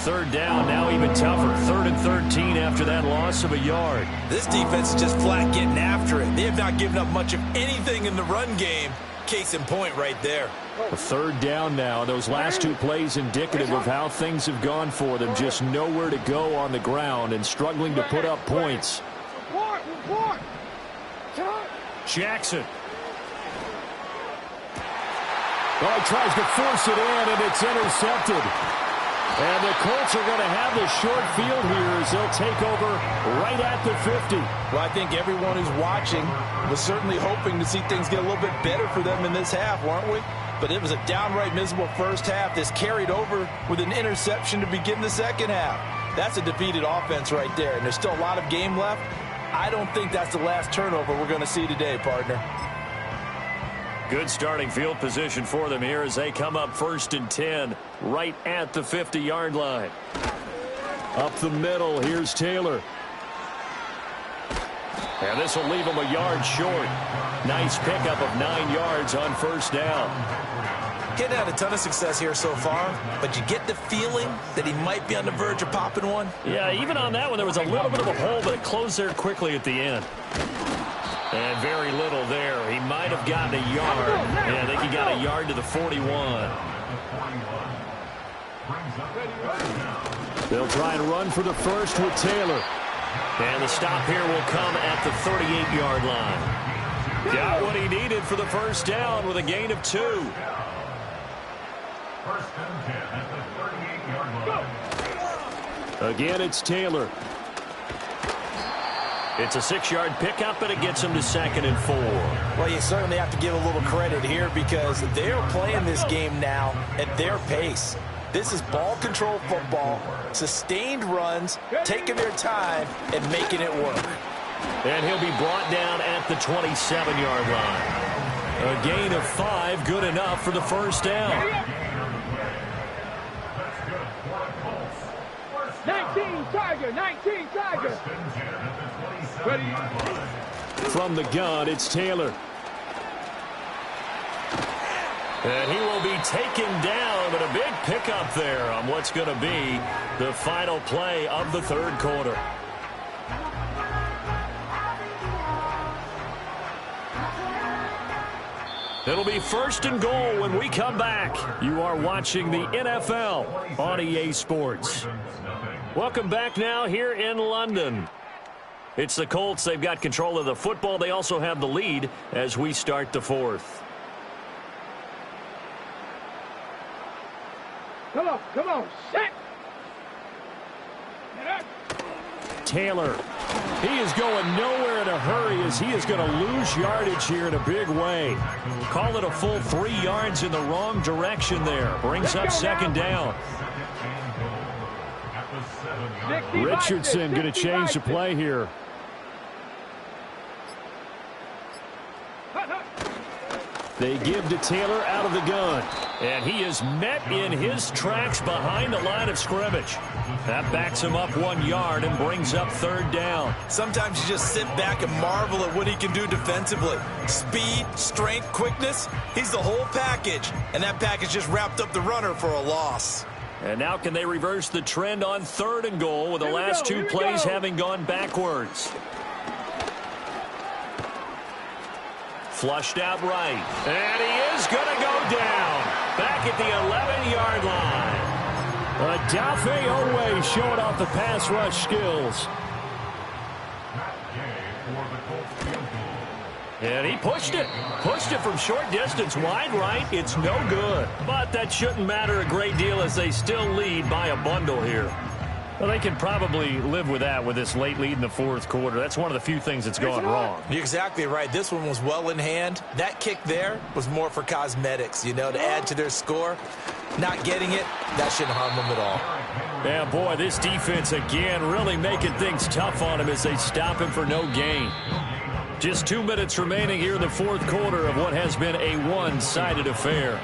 Third down, now even tougher. 3rd and 13 after that loss of a yard. This defense is just flat getting after it. They have not given up much of anything in the run game. Case in point right there. A 3rd down now. Those last 2 plays indicative of how things have gone for them. Just nowhere to go on the ground and struggling to put up points. Jackson. Oh, he tries to force it in, and it's intercepted. And the Colts are going to have the short field here as they'll take over right at the 50. Well, I think everyone who's watching was certainly hoping to see things get a little bit better for them in this half, weren't we? But it was a downright miserable first half. This carried over with an interception to begin the second half. That's a defeated offense right there, and there's still a lot of game left. I don't think that's the last turnover we're going to see today, partner. Good starting field position for them here as they come up 1st and 10 right at the 50-yard line. Up the middle, here's Taylor. And this will leave him a yard short. Nice pickup of 9 yards on first down. He's had a ton of success here so far, but you get the feeling that he might be on the verge of popping one. Yeah, even on that one, there was a little bit of a hole, but it closed there quickly at the end. And very little there. He might have gotten a yard. Yeah, I think he got a yard to the 41. They'll try and run for the first with Taylor. And the stop here will come at the 38-yard line. Got what he needed for the first down with a gain of 2. 1st and 10 at the 38-yard line. Again, it's Taylor. It's a 6-yard pickup, and it gets him to 2nd and 4. Well, you certainly have to give a little credit here because they're playing this game now at their pace. This is ball control football, sustained runs, taking their time, and making it work. And he'll be brought down at the 27-yard line. A gain of 5, good enough for the first down. 19 Tiger. Ready? From the gun, it's Taylor. And he will be taken down, but a big pickup there on what's going to be the final play of the third quarter. It'll be 1st and goal when we come back. You are watching the NFL on EA Sports. Welcome back now here in London. It's the Colts. They've got control of the football. They also have the lead as we start the 4th. Come on, set. Taylor. He is going nowhere in a hurry as he is going to lose yardage here in a big way. Call it a full 3 yards in the wrong direction there. Brings up 2nd down. Richardson going to change the play here. They give to Taylor out of the gun. And he is met in his tracks behind the line of scrimmage. That backs him up 1 yard and brings up 3rd down. Sometimes you just sit back and marvel at what he can do defensively. Speed, strength, quickness. He's the whole package. And that package just wrapped up the runner for a loss. And now can they reverse the trend on 3rd and goal with the last 2 plays having gone backwards? Flushed out right. And he is going to go down. Back at the 11-yard line. Adafe Owe showing off the pass rush skills. And he pushed it. Pushed it from short distance. Wide right. It's no good. But that shouldn't matter a great deal as they still lead by a bundle here. Well, they can probably live with that with this late lead in the 4th quarter. That's one of the few things that's gone wrong. You're exactly right. This one was well in hand. That kick there was more for cosmetics, you know, to add to their score. Not getting it, that shouldn't harm them at all. Yeah, boy, this defense again really making things tough on him as they stop him for no gain. Just 2 minutes remaining here in the 4th quarter of what has been a one-sided affair.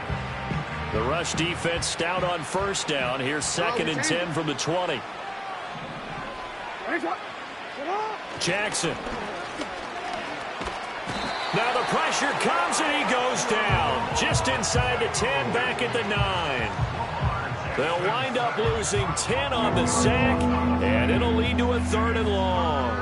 The rush defense stout on first down. Here's 2nd and 10 from the 20. Jackson. Now the pressure comes and he goes down. Just inside the 10, back at the 9. They'll wind up losing 10 on the sack, and it'll lead to a 3rd and long.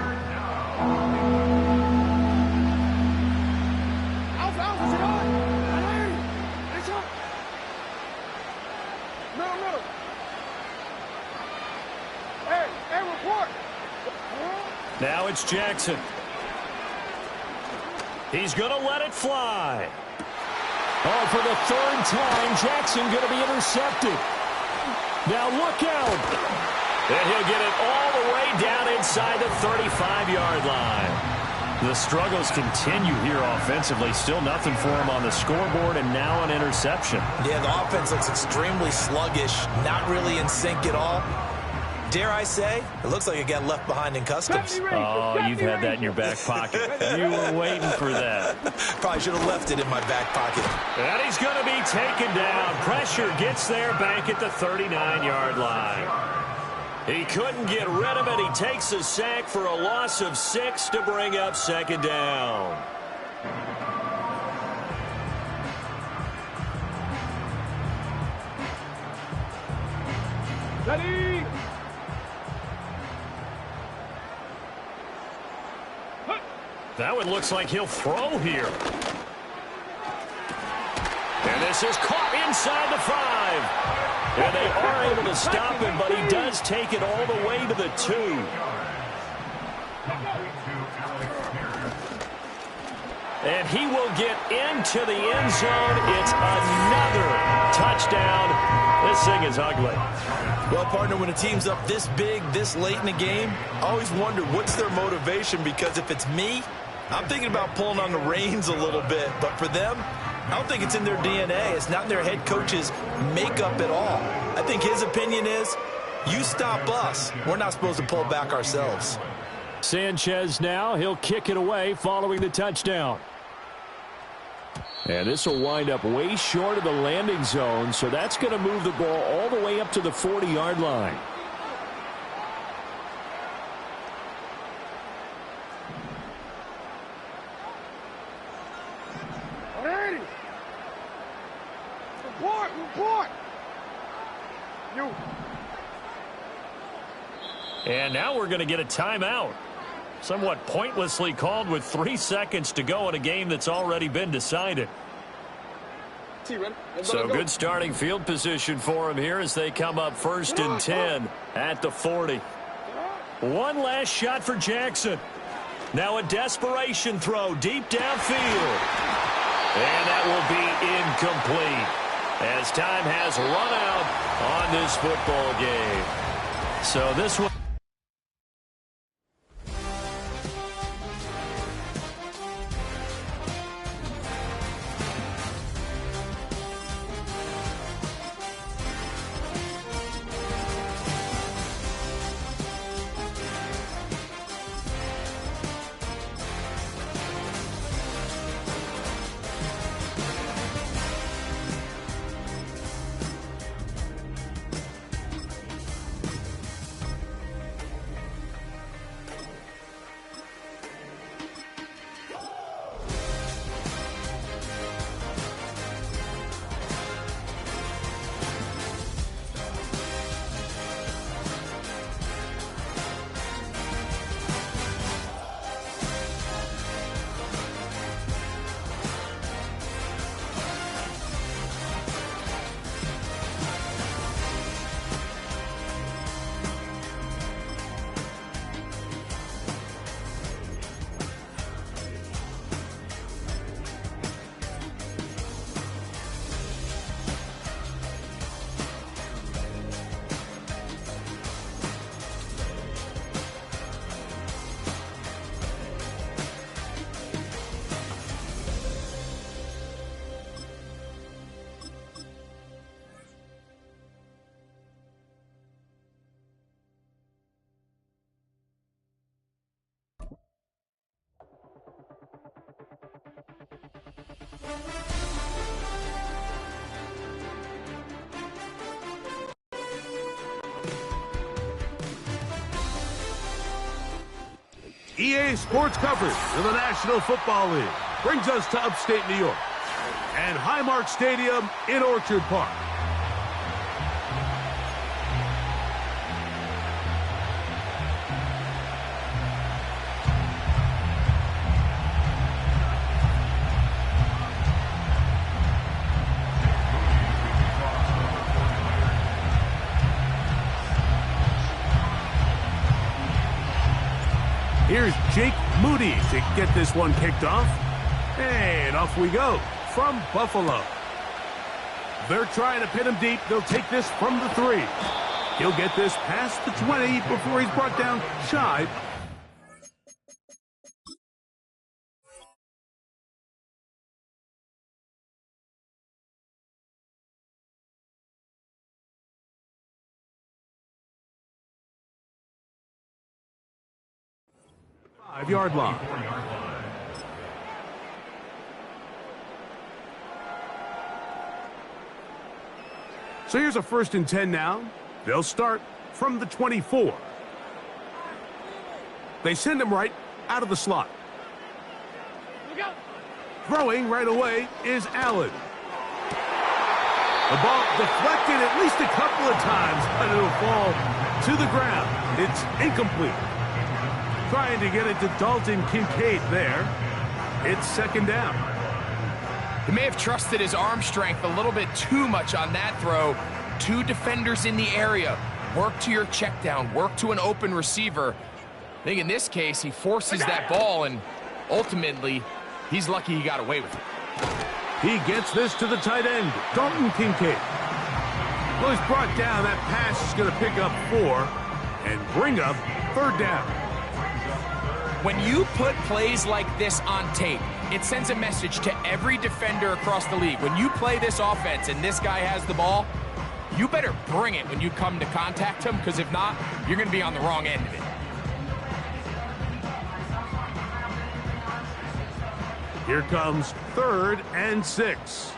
Now it's Jackson. He's going to let it fly. Oh, for the 3rd time, Jackson going to be intercepted. Now look out. And he'll get it all the way down inside the 35-yard line. The struggles continue here offensively. Still nothing for him on the scoreboard, and now an interception. Yeah, the offense looks extremely sluggish, not really in sync at all. Dare I say, it looks like it got left behind in customs. Oh, you've had that in your back pocket. You were waiting for that. Probably should have left it in my back pocket. And he's going to be taken down. Pressure gets there back at the 39-yard line. He couldn't get rid of it. He takes a sack for a loss of 6 to bring up second down. Ready? That one looks like he'll throw here. And this is caught inside the 5. And they are able to stop him, but he does take it all the way to the 2. And he will get into the end zone. It's another touchdown. This thing is ugly. Well, partner, when a team's up this big, this late in the game, I always wonder what's their motivation, because if it's me, I'm thinking about pulling on the reins a little bit. But for them, I don't think it's in their DNA. It's not in their head coach's makeup at all. I think his opinion is, you stop us. We're not supposed to pull back ourselves. Sanchez now, he'll kick it away following the touchdown. And this will wind up way short of the landing zone, so that's going to move the ball all the way up to the 40-yard line. Ready? Report! You. And now we're going to get a timeout. Somewhat pointlessly called with 3 seconds to go in a game that's already been decided. So good starting field position for him here as they come up 1st and 10 at the 40. One last shot for Jackson. Now a desperation throw deep downfield. And that will be incomplete as time has run out on this football game. So this one. EA Sports coverage of the National Football League brings us to upstate New York and Highmark Stadium in Orchard Park. Here's Jake Moody to get this one kicked off. And off we go from Buffalo. They're trying to pin him deep. They'll take this from the 3. He'll get this past the 20 before he's brought down shy. Five-yard line. So here's a 1st and 10 now. They'll start from the 24. They send him right out of the slot. Throwing right away is Allen. The ball deflected at least a couple of times, but it'll fall to the ground. It's incomplete. Trying to get it to Dalton Kincaid there. It's 2nd down. He may have trusted his arm strength a little bit too much on that throw. 2 defenders in the area. Work to your check down. Work to an open receiver. I think in this case, he forces that ball, and ultimately, he's lucky he got away with it. He gets this to the tight end, Dalton Kincaid. Well, he's brought down. That pass is going to pick up 4 and bring up 3rd down. When you put plays like this on tape, it sends a message to every defender across the league. When you play this offense and this guy has the ball, you better bring it when you come to contact him, because if not, you're going to be on the wrong end of it. Here comes 3rd and 6.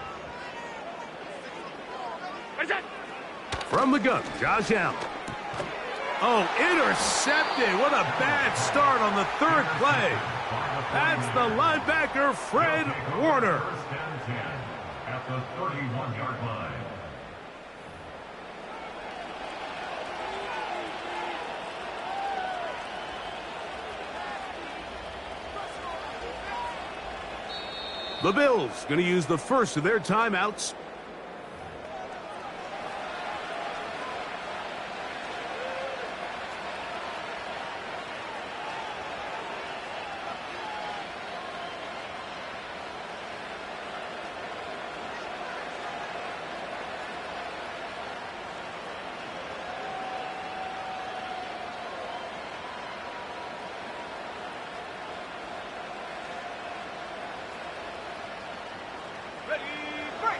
From the gun, Josh Allen. Oh, intercepted. What a bad start on the 3rd play. That's the linebacker, Fred Warner. 1st and 10 at the 31-yard line. The Bills going to use the first of their timeouts.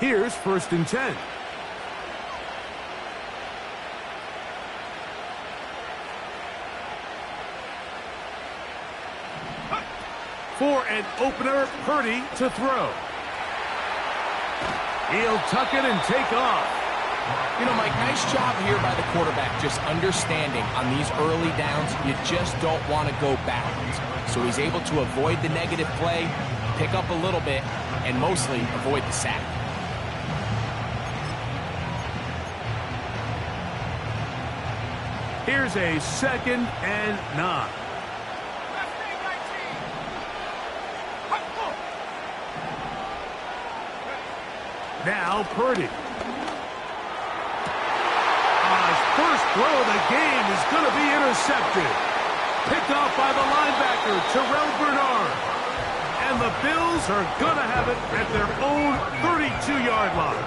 Here's 1st and 10. For an opener, Purdy to throw. He'll tuck it and take off. You know, Mike, nice job here by the quarterback, just understanding on these early downs, you just don't want to go backwards. So he's able to avoid the negative play, pick up a little bit, and mostly avoid the sack. Here's a 2nd and 9. Now Purdy. His first throw of the game is going to be intercepted. Picked off by the linebacker, Terrell Bernard. And the Bills are going to have it at their own 32-yard line.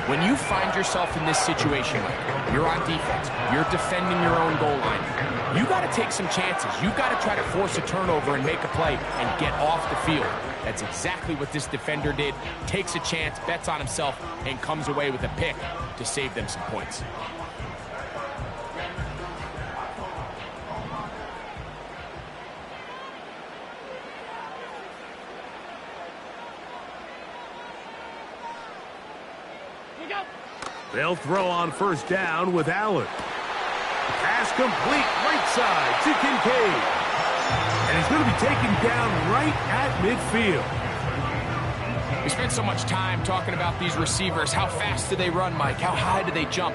When you find yourself in this situation, Mike, you're on defense, you're defending your own goal line, you got to take some chances. You got to try to force a turnover and make a play and get off the field. That's exactly what this defender did. Takes a chance, bets on himself, and comes away with a pick to save them some points. They'll throw on 1st down with Allen. Pass complete right side to Kincaid. And he's going to be taken down right at midfield. We spent so much time talking about these receivers. How fast do they run, Mike? How high do they jump?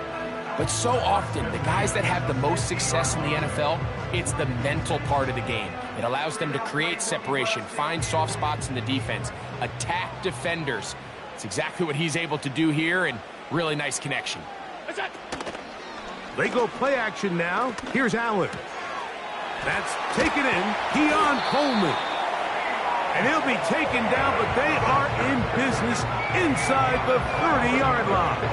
But so often, the guys that have the most success in the NFL, it's the mental part of the game. It allows them to create separation, find soft spots in the defense, attack defenders. It's exactly what he's able to do here, and really nice connection. They go play action now. Here's Allen. That's taken in. Keon Coleman. And he'll be taken down, but they are in business inside the 30-yard line.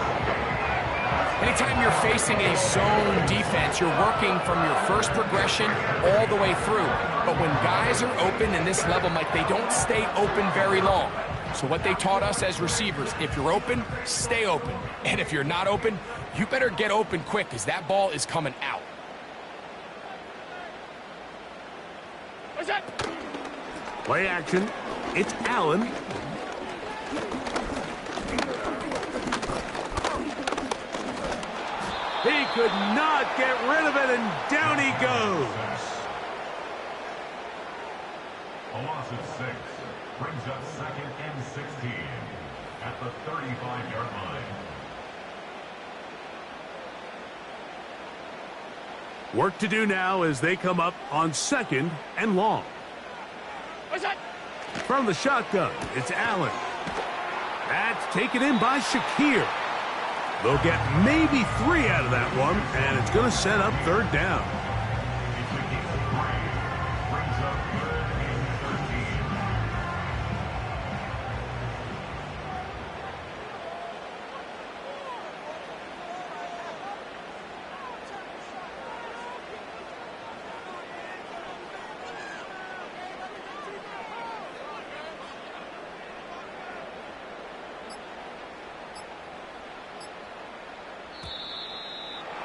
Anytime you're facing a zone defense, you're working from your first progression all the way through. But when guys are open in this level, Mike, they don't stay open very long. So what they taught us as receivers, if you're open, stay open. And if you're not open, you better get open quick because that ball is coming out. What's that? Play action. It's Allen. He could not get rid of it, and down he goes. A loss of 6 brings up 2nd and 16 at the 35-yard line. Work to do now as they come up on 2nd and long. What's that? From the shotgun, it's Allen. That's taken in by Shakir. They'll get maybe 3 out of that one, and it's going to set up 3rd down. Brings up 3rd and 13.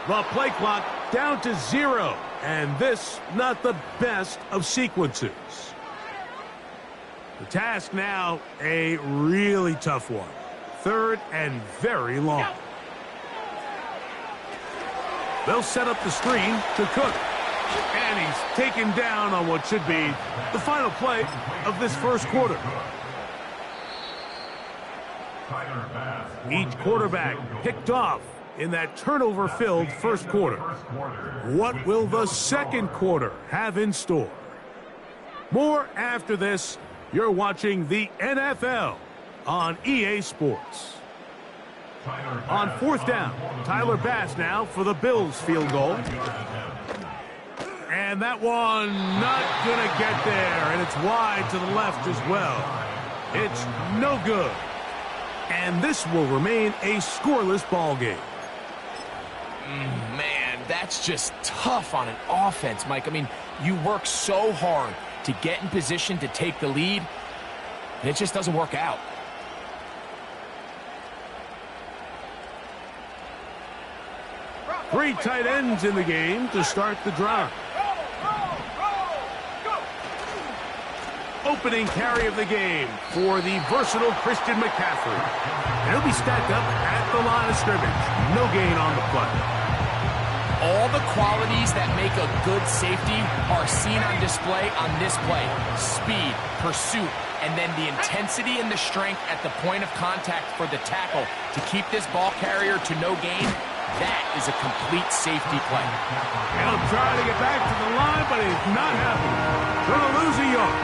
The play clock down to 0, and this not the best of sequences. The task now a really tough one. 3rd and very long. They'll set up the screen to Cook, and he's taken down on what should be the final play of this first quarter. Each quarterback picked off in that turnover-filled first quarter. What will the second quarter have in store? More after this. You're watching the NFL on EA Sports. On 4th down, Tyler Bass now for the Bills field goal. And that one not going to get there, and it's wide to the left as well. It's no good. And this will remain a scoreless ball game. Man, that's just tough on an offense, Mike. I mean, you work so hard to get in position to take the lead, and it just doesn't work out. Three tight ends in the game to start the drive. Opening carry of the game for the versatile Christian McCaffrey. And he'll be stacked up at the line of scrimmage. No gain on the play. All the qualities that make a good safety are seen on display on this play. Speed, pursuit, and then the intensity and the strength at the point of contact for the tackle to keep this ball carrier to no gain. That is a complete safety play. He'll try to get back to the line, but he's not happy. Going to lose a yard.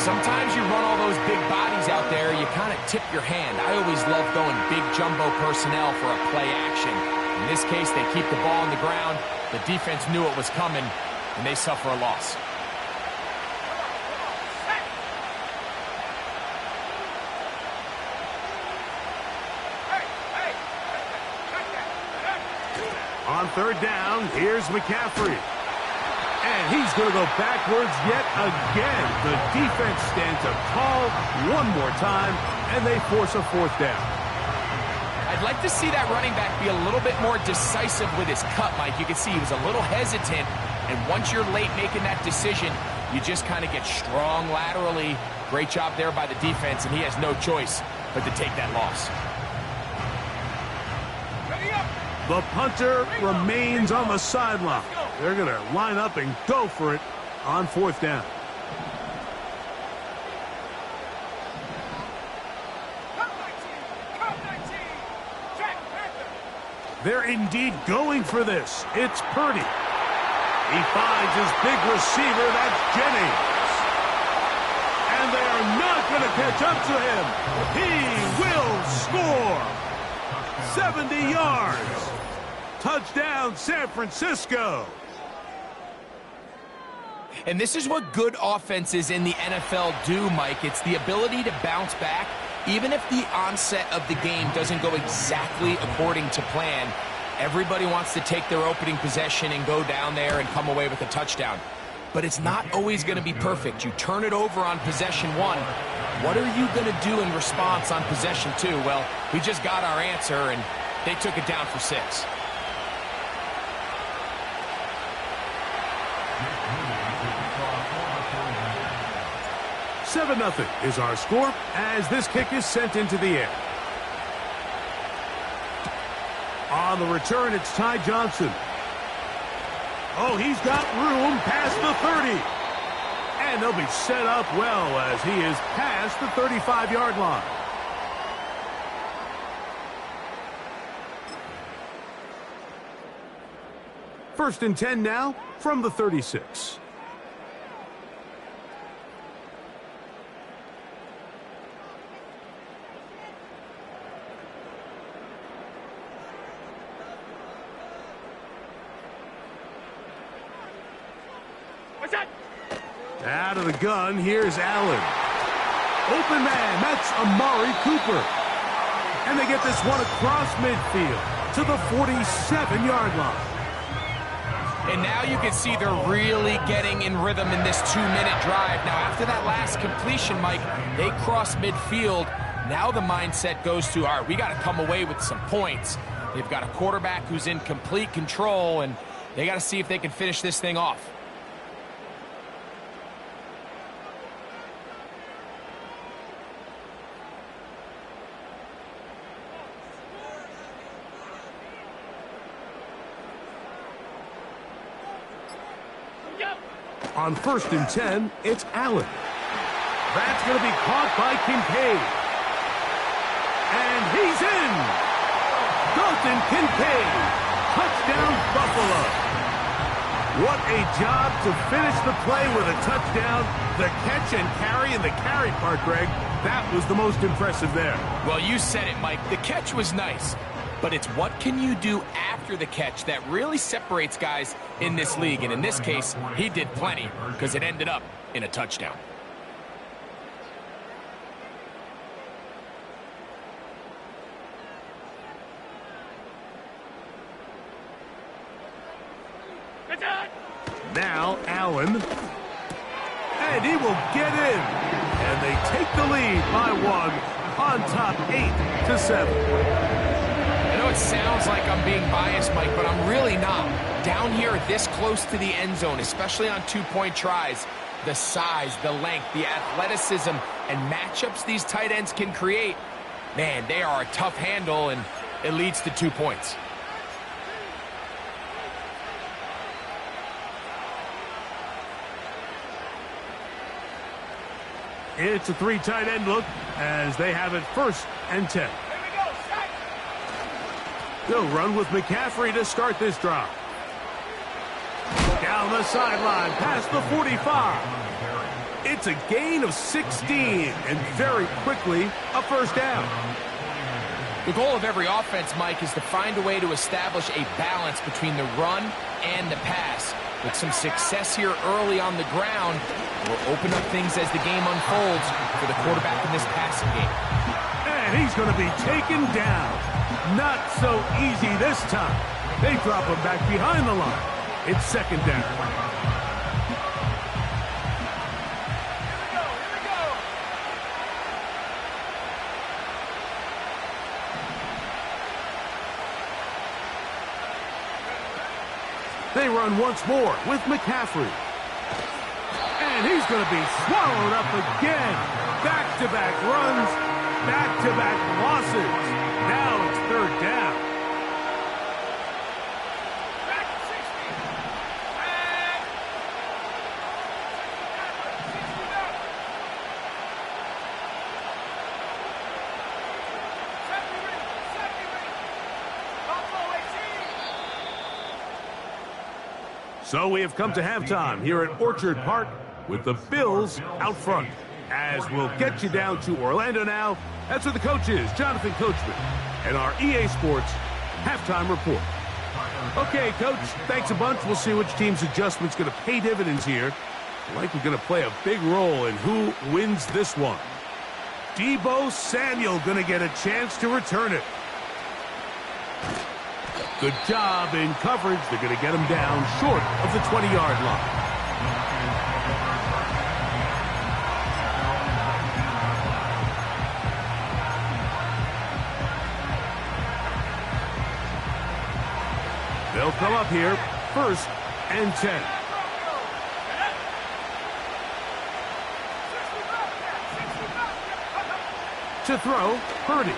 Sometimes you run all those big bodies out there, you kind of tip your hand. I always love going big jumbo personnel for a play action. In this case, they keep the ball on the ground. The defense knew it was coming, and they suffer a loss. On 3rd down, here's McCaffrey. And he's going to go backwards yet again. The defense stands up tall one more time, and they force a 4th down. I'd like to see that running back be a little bit more decisive with his cut, Mike. You can see he was a little hesitant, and once you're late making that decision, you just kind of get strong laterally. Great job there by the defense, and he has no choice but to take that loss. The punter remains on the sideline. They're going to line up and go for it on 4th down. They're indeed going for this. It's Purdy. He finds his big receiver, that's Jennings. And they are not going to catch up to him. He will score. 70 yards. Touchdown, San Francisco. And this is what good offenses in the NFL do, Mike. It's the ability to bounce back, even if the onset of the game doesn't go exactly according to plan. Everybody wants to take their opening possession and go down there and come away with a touchdown. But it's not always going to be perfect. You turn it over on possession 1. What are you going to do in response on possession 2? Well, we just got our answer, and they took it down for 6. Seven 0 is our score as this kick is sent into the air. On the return, it's Ty Johnson. Oh, he's got room past the 30. And they'll be set up well as he is past the 35-yard line. First and 10 now from the 36. Out of the gun, here's Allen. Open man, that's Amari Cooper. And they get this one across midfield to the 47-yard line. And now you can see they're really getting in rhythm in this 2-minute drive. Now, after that last completion, Mike, they cross midfield. Now the mindset goes to, all right, we got to come away with some points. They've got a quarterback who's in complete control, and they got to see if they can finish this thing off. On first and 10, it's Allen. That's going to be caught by Kincaid. And he's in. Dalton Kincaid. Touchdown, Buffalo. What a job to finish the play with a touchdown. The catch and carry, and the carry part, Greg, that was the most impressive there. Well, you said it, Mike. The catch was nice. But it's what can you do after the catch that really separates guys in this league. And in this case, he did plenty because it ended up in a touchdown. Now Allen. And he will get in. And they take the lead by 1 on top 8-7. I know it sounds like I'm being biased, Mike, but I'm really not. Down here this close to the end zone, especially on two-point tries, the size, the length, the athleticism, and matchups these tight ends can create, man, they are a tough handle, and it leads to 2 points. It's a 3 tight end look as they have it first and 10. They'll run with McCaffrey to start this drive. Down the sideline, past the 45. It's a gain of 16, and very quickly, a first down. The goal of every offense, Mike, is to find a way to establish a balance between the run and the pass. With some success here early on the ground, will open up things as the game unfolds for the quarterback in this passing game. And he's going to be taken down. Not so easy this time. They drop him back behind the line. It's second down. They run once more with McCaffrey. And he's going to be swallowed up again. Back-to-back runs, back-to-back losses. Now it's third down. So we have come to halftime here at Orchard Park with the Bills out front. As we'll get you down to Orlando now, that's where the coach is, Jonathan Coachman, and our EA Sports halftime report. Okay, Coach, thanks a bunch. We'll see which team's adjustment's going to pay dividends here. Likely going to play a big role in who wins this one. Deebo Samuel going to get a chance to return it. Good job in coverage. They're going to get him down short of the 20-yard line. They'll come up here, 1st and 10. To throw, Purdy.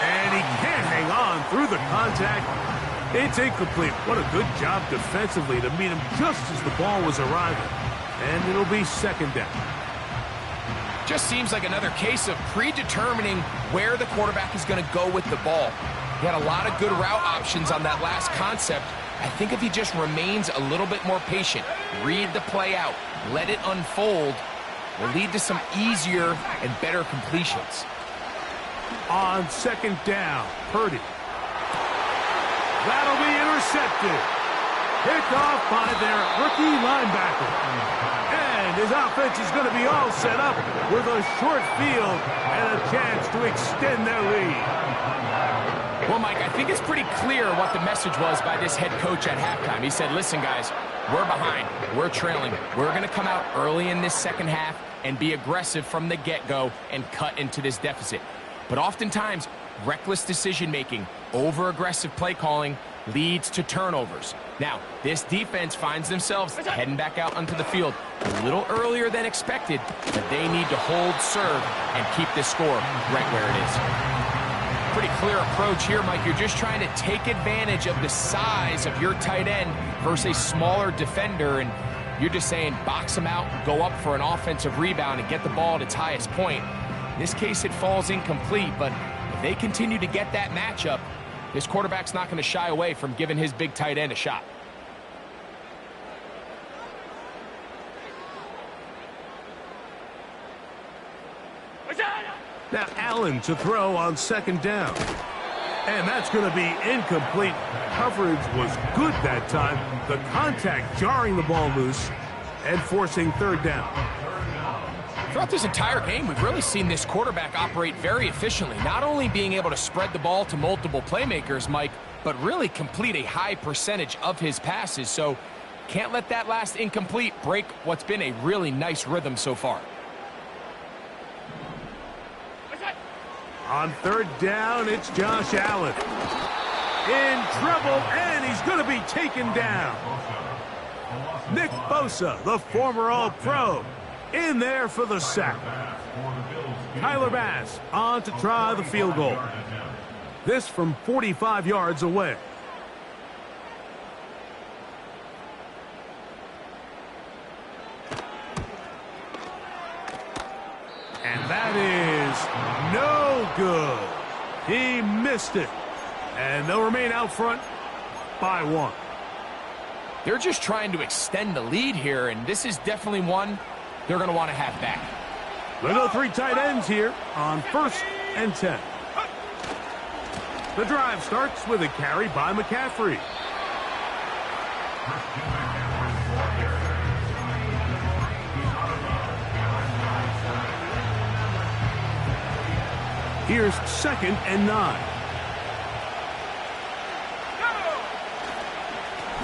And he can't hang on through the contact. It's incomplete. What a good job defensively to meet him just as the ball was arriving. And it'll be 2nd down. Just seems like another case of predetermining where the quarterback is going to go with the ball. He had a lot of good route options on that last concept. I think if he just remains a little bit more patient, read the play out, let it unfold, will lead to some easier and better completions. On 2nd down, Purdy. That'll be intercepted. Picked off by their rookie linebacker. And his offense is going to be all set up with a short field and a chance to extend their lead. Well, Mike, I think it's pretty clear what the message was by this head coach at halftime. He said, listen, guys, we're behind. We're trailing. We're going to come out early in this second half and be aggressive from the get-go and cut into this deficit. But oftentimes, reckless decision-making, over-aggressive play calling leads to turnovers. Now, this defense finds themselves heading back out onto the field a little earlier than expected, but they need to hold serve and keep this score right where it is. Pretty clear approach here, Mike. You're just trying to take advantage of the size of your tight end versus a smaller defender, and you're just saying box them out, go up for an offensive rebound, and get the ball at its highest point. In this case, it falls incomplete, but if they continue to get that matchup, this quarterback's not going to shy away from giving his big tight end a shot. Now Allen to throw on 2nd down. And that's going to be incomplete. Coverage was good that time. The contact jarring the ball loose and forcing 3rd down. Throughout this entire game, we've really seen this quarterback operate very efficiently, not only being able to spread the ball to multiple playmakers, Mike, but really complete a high percentage of his passes. So can't let that last incomplete break what's been a really nice rhythm so far. On 3rd down, it's Josh Allen. In trouble, and he's going to be taken down. Nick Bosa, the former All-Pro, in there for the sack. Tyler Bass on to try the field goal. This from 45 yards away. And that is no good. He missed it. And they'll remain out front by 1. They're just trying to extend the lead here, and this is definitely one they're going to want to have back. They'll go 3 tight ends here on 1st and 10. The drive starts with a carry by McCaffrey. Here's 2nd and 9.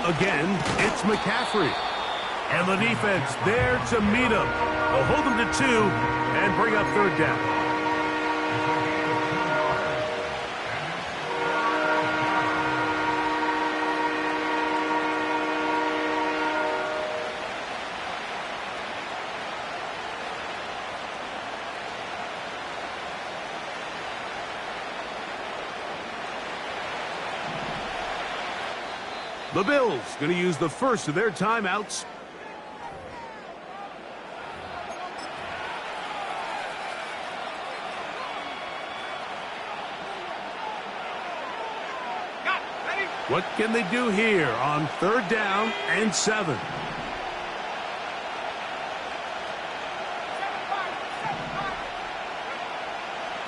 Again, it's McCaffrey. And the defense there to meet him. They'll hold him to 2 and bring up 3rd down. The Bills going to use the first of their timeouts. What can they do here on 3rd down and 7?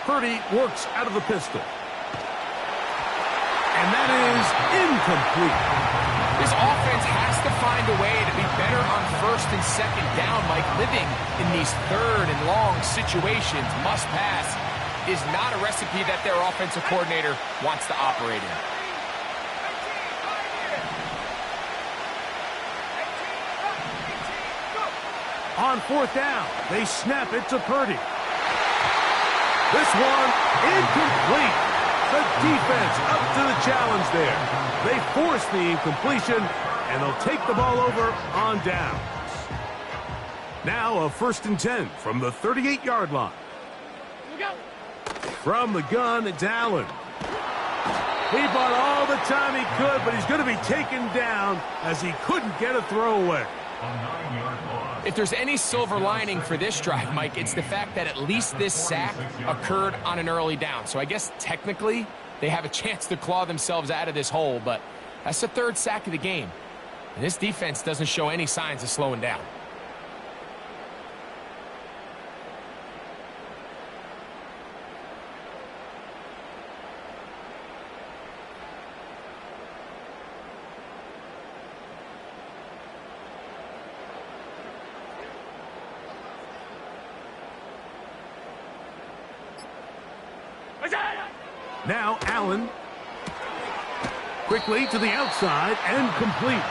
Purdy works out of the pistol. And that is incomplete. This offense has to find a way to be first and second down, Mike, living in these third and long situations, must pass, is not a recipe that their offensive coordinator wants to operate in. On fourth down, they snap it to Purdy. This one incomplete. The defense up to the challenge there. They force the incompletion, and they'll take the ball over on downs. Now a 1st and 10 from the 38-yard line. From the gun, it's Allen. He bought all the time he could, but he's going to be taken down as he couldn't get a throwaway. If there's any silver lining for this drive, Mike, it's the fact that at least this sack occurred on an early down. So I guess technically they have a chance to claw themselves out of this hole, but that's the 3rd sack of the game. And this defense doesn't show any signs of slowing down. Now Allen. Quickly to the outside and complete.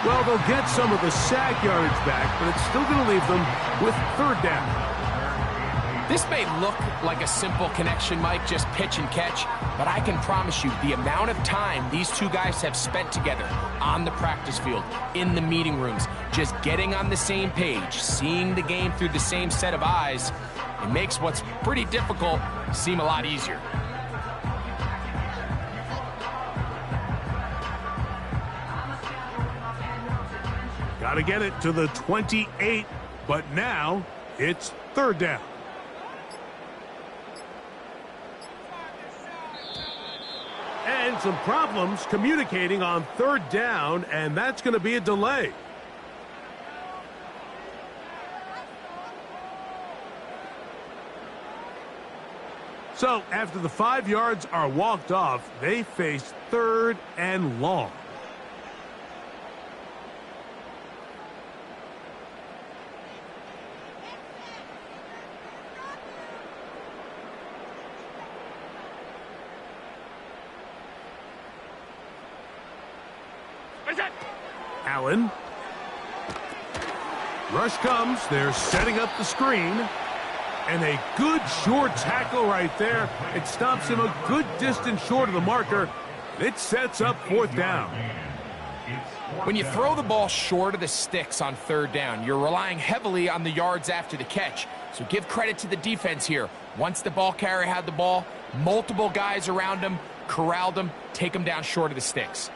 Well, they'll get some of the sack yardage back, but it's still going to leave them with 3rd down. This may look like a simple connection, Mike, just pitch and catch, but I can promise you the amount of time these two guys have spent together on the practice field, in the meeting rooms, just getting on the same page, seeing the game through the same set of eyes, it makes what's pretty difficult seem a lot easier. Got to get it to the 28, but now it's 3rd down. And some problems communicating on 3rd down, and that's going to be a delay. So after the 5 yards are walked off, they face 3rd and long. Allen. Rush comes. They're setting up the screen. And a good short tackle right there. It stops him a good distance short of the marker. It sets up 4th down. When you throw the ball short of the sticks on 3rd down, you're relying heavily on the yards after the catch. So give credit to the defense here. Once the ball carrier had the ball, multiple guys around him, corralled him, take him down short of the sticks.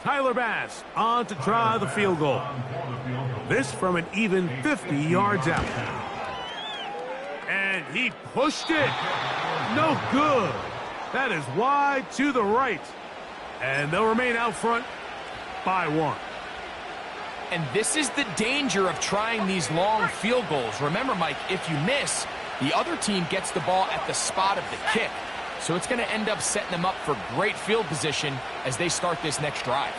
Tyler Bass on to try the field goal. This from an even 50 yards out. And he pushed it. No good. That is wide to the right. And they'll remain out front by 1. And this is the danger of trying these long field goals. Remember, Mike, if you miss, the other team gets the ball at the spot of the kick. So it's going to end up setting them up for great field position as they start this next drive.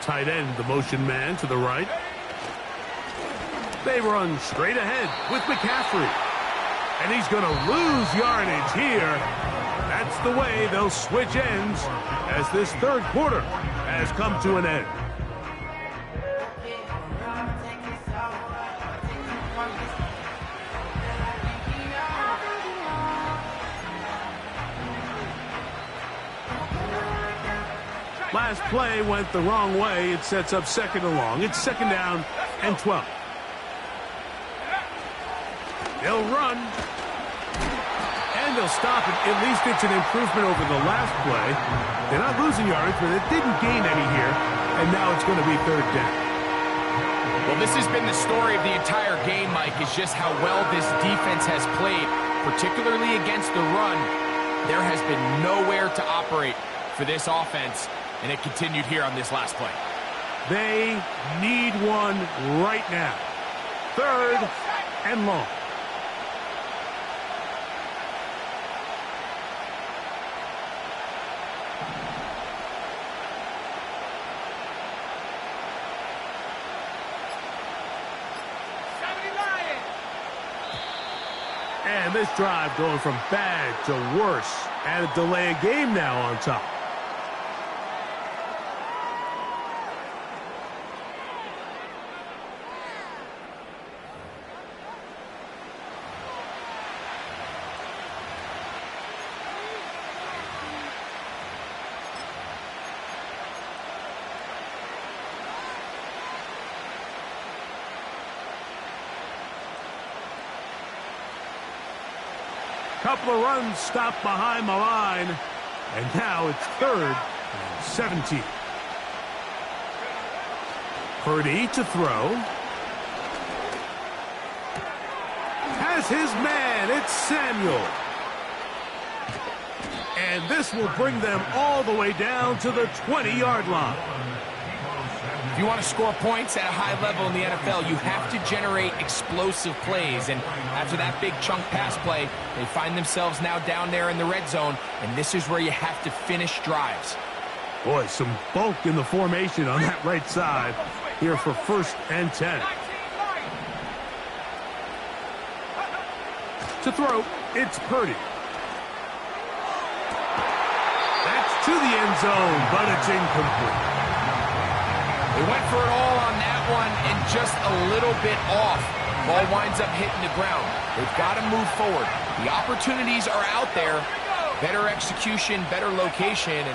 Tight end, the motion man to the right. They run straight ahead with McCaffrey. And he's going to lose yardage here. That's the way they'll switch ends as this 3rd quarter has come to an end. Last play went the wrong way. It sets up 2nd and long. It's 2nd down and 12. They'll run. And they'll stop it. At least it's an improvement over the last play. They're not losing yardage, but it didn't gain any here. And now it's going to be 3rd down. Well, this has been the story of the entire game, Mike, is just how well this defense has played, particularly against the run. There has been nowhere to operate for this offense, and it continued here on this last play. They need one right now. 3rd and long. And this drive going from bad to worse. And a delay of game now on top. Couple of runs stopped behind the line. And now it's 3rd and 17. Purdy to throw. Has his man. It's Samuel. And this will bring them all the way down to the 20-yard line. If you want to score points at a high level in the NFL, you have to generate explosive plays. And after that big chunk pass play, they find themselves now down there in the red zone, and this is where you have to finish drives. Boy, some bulk in the formation on that right side here for 1st and 10. To throw, it's Purdy. That's to the end zone, but it's incomplete. They went for it all on that one and just a little bit off. Ball winds up hitting the ground. They've got to move forward. The opportunities are out there. Better execution, better location, and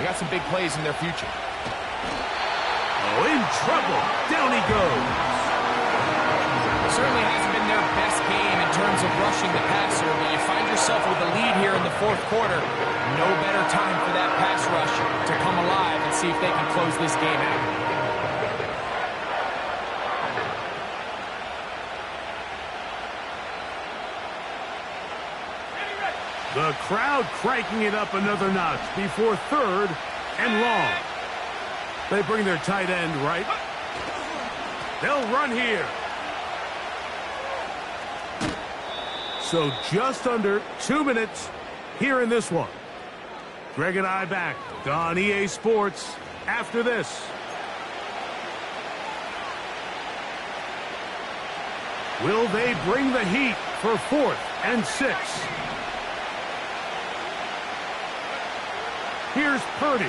they got some big plays in their future. Oh, in trouble. Down he goes. It certainly hasn't been their best game in terms of rushing the passer, but you find yourself with a lead here in the 4th quarter. No better time for that pass rush to come alive and see if they can close this game out. The crowd cranking it up another notch before 3rd and long. They bring their tight end right. They'll run here. So just under 2 minutes here in this one. Greg and I back on EA Sports after this. Will they bring the heat for 4th and 6? Here's Purdy.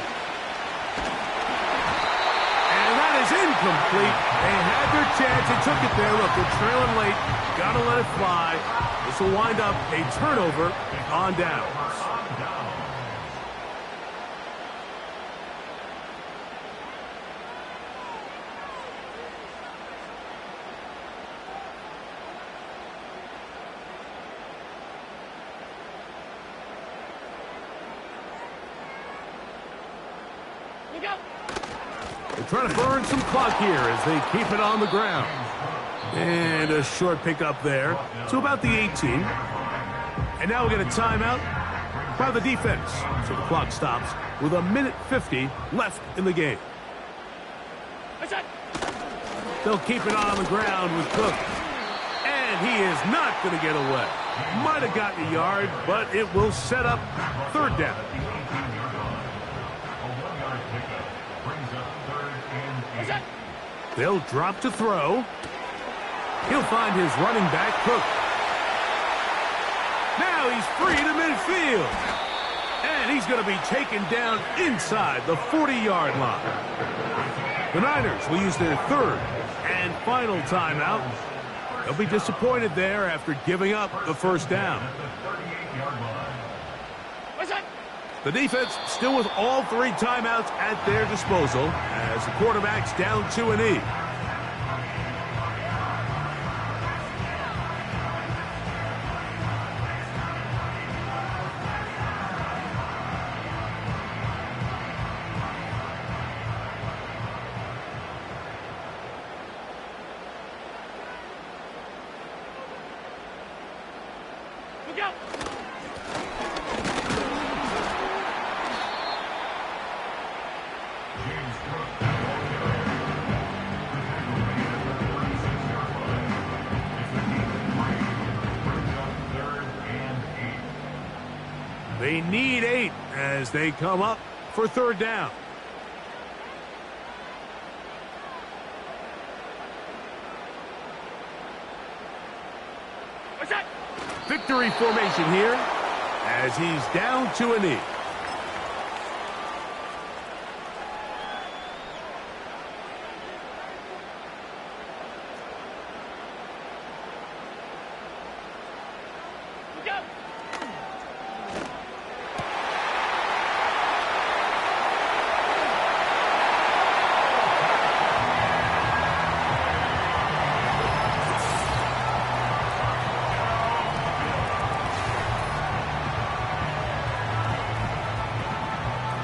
And that is incomplete. They had their chance. They took it there. Look, they're trailing late. Got to let it fly. This will wind up a turnover on downs. They're trying to burn some clock here as they keep it on the ground. And a short pickup there to about the 18. And now we get a timeout by the defense. So the clock stops with 1:50 left in the game. They'll keep it on the ground with Cook. And he is not going to get away. Might have gotten a yard, but it will set up 3rd down. They'll drop to throw. He'll find his running back, Cook. Now he's free to midfield. And he's going to be taken down inside the 40-yard line. The Niners will use their 3rd and final timeout. They'll be disappointed there after giving up the 1st down. The defense still with all 3 timeouts at their disposal as the quarterback's down to a knee. They need 8 as they come up for third down. What's that? Victory formation here as he's down to a knee. Go!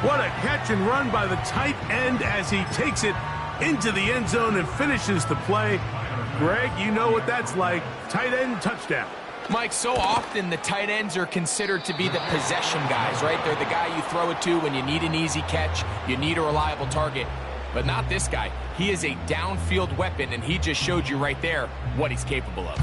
What a catch and run by the tight end as he takes it into the end zone and finishes the play. Greg, you know what that's like. Tight end touchdown. Mike, so often the tight ends are considered to be the possession guys, right? They're the guy you throw it to when you need an easy catch, you need a reliable target. But not this guy. He is a downfield weapon, and he just showed you right there what he's capable of.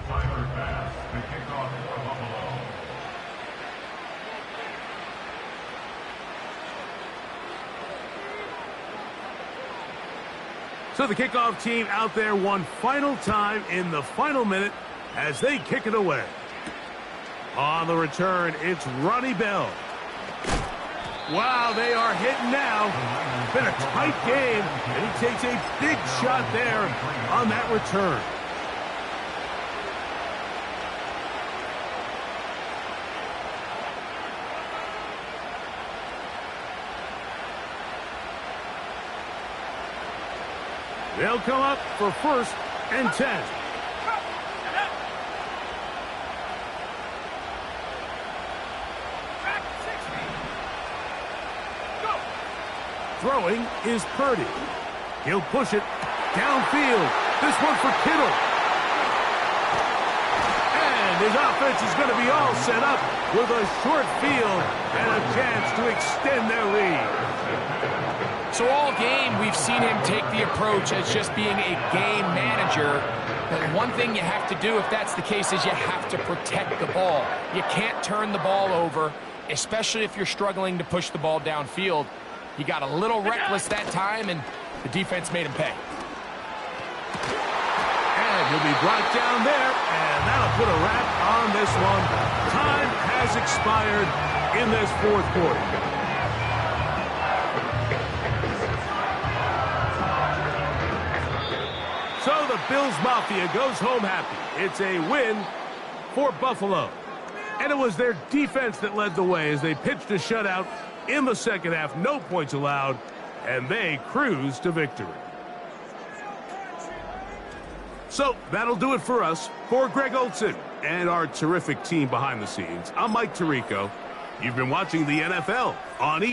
Tyler Bass, the kickoff for Buffalo. So the kickoff team out there one final time in the final minute as they kick it away. On the return, it's Ronnie Bell. Wow, they are hitting now. Been a tight game, and he takes a big shot there on that return. They'll come up for 1st and 10. Throwing is Purdy. He'll push it downfield. This one for Kittle. And his offense is going to be all set up with a short field and a chance to extend their lead. So all game, we've seen him take the approach as just being a game manager. But one thing you have to do if that's the case is you have to protect the ball. You can't turn the ball over, especially if you're struggling to push the ball downfield. He got a little reckless that time, and the defense made him pay. And he'll be brought down there, and that'll put a wrap on this one. Time has expired in this 4th quarter. So the Bills Mafia goes home happy. It's a win for Buffalo. And it was their defense that led the way as they pitched a shutout in the second half. No points allowed, and they cruised to victory. So that'll do it for us. For Greg Olson and our terrific team behind the scenes, I'm Mike Tirico. You've been watching the NFL on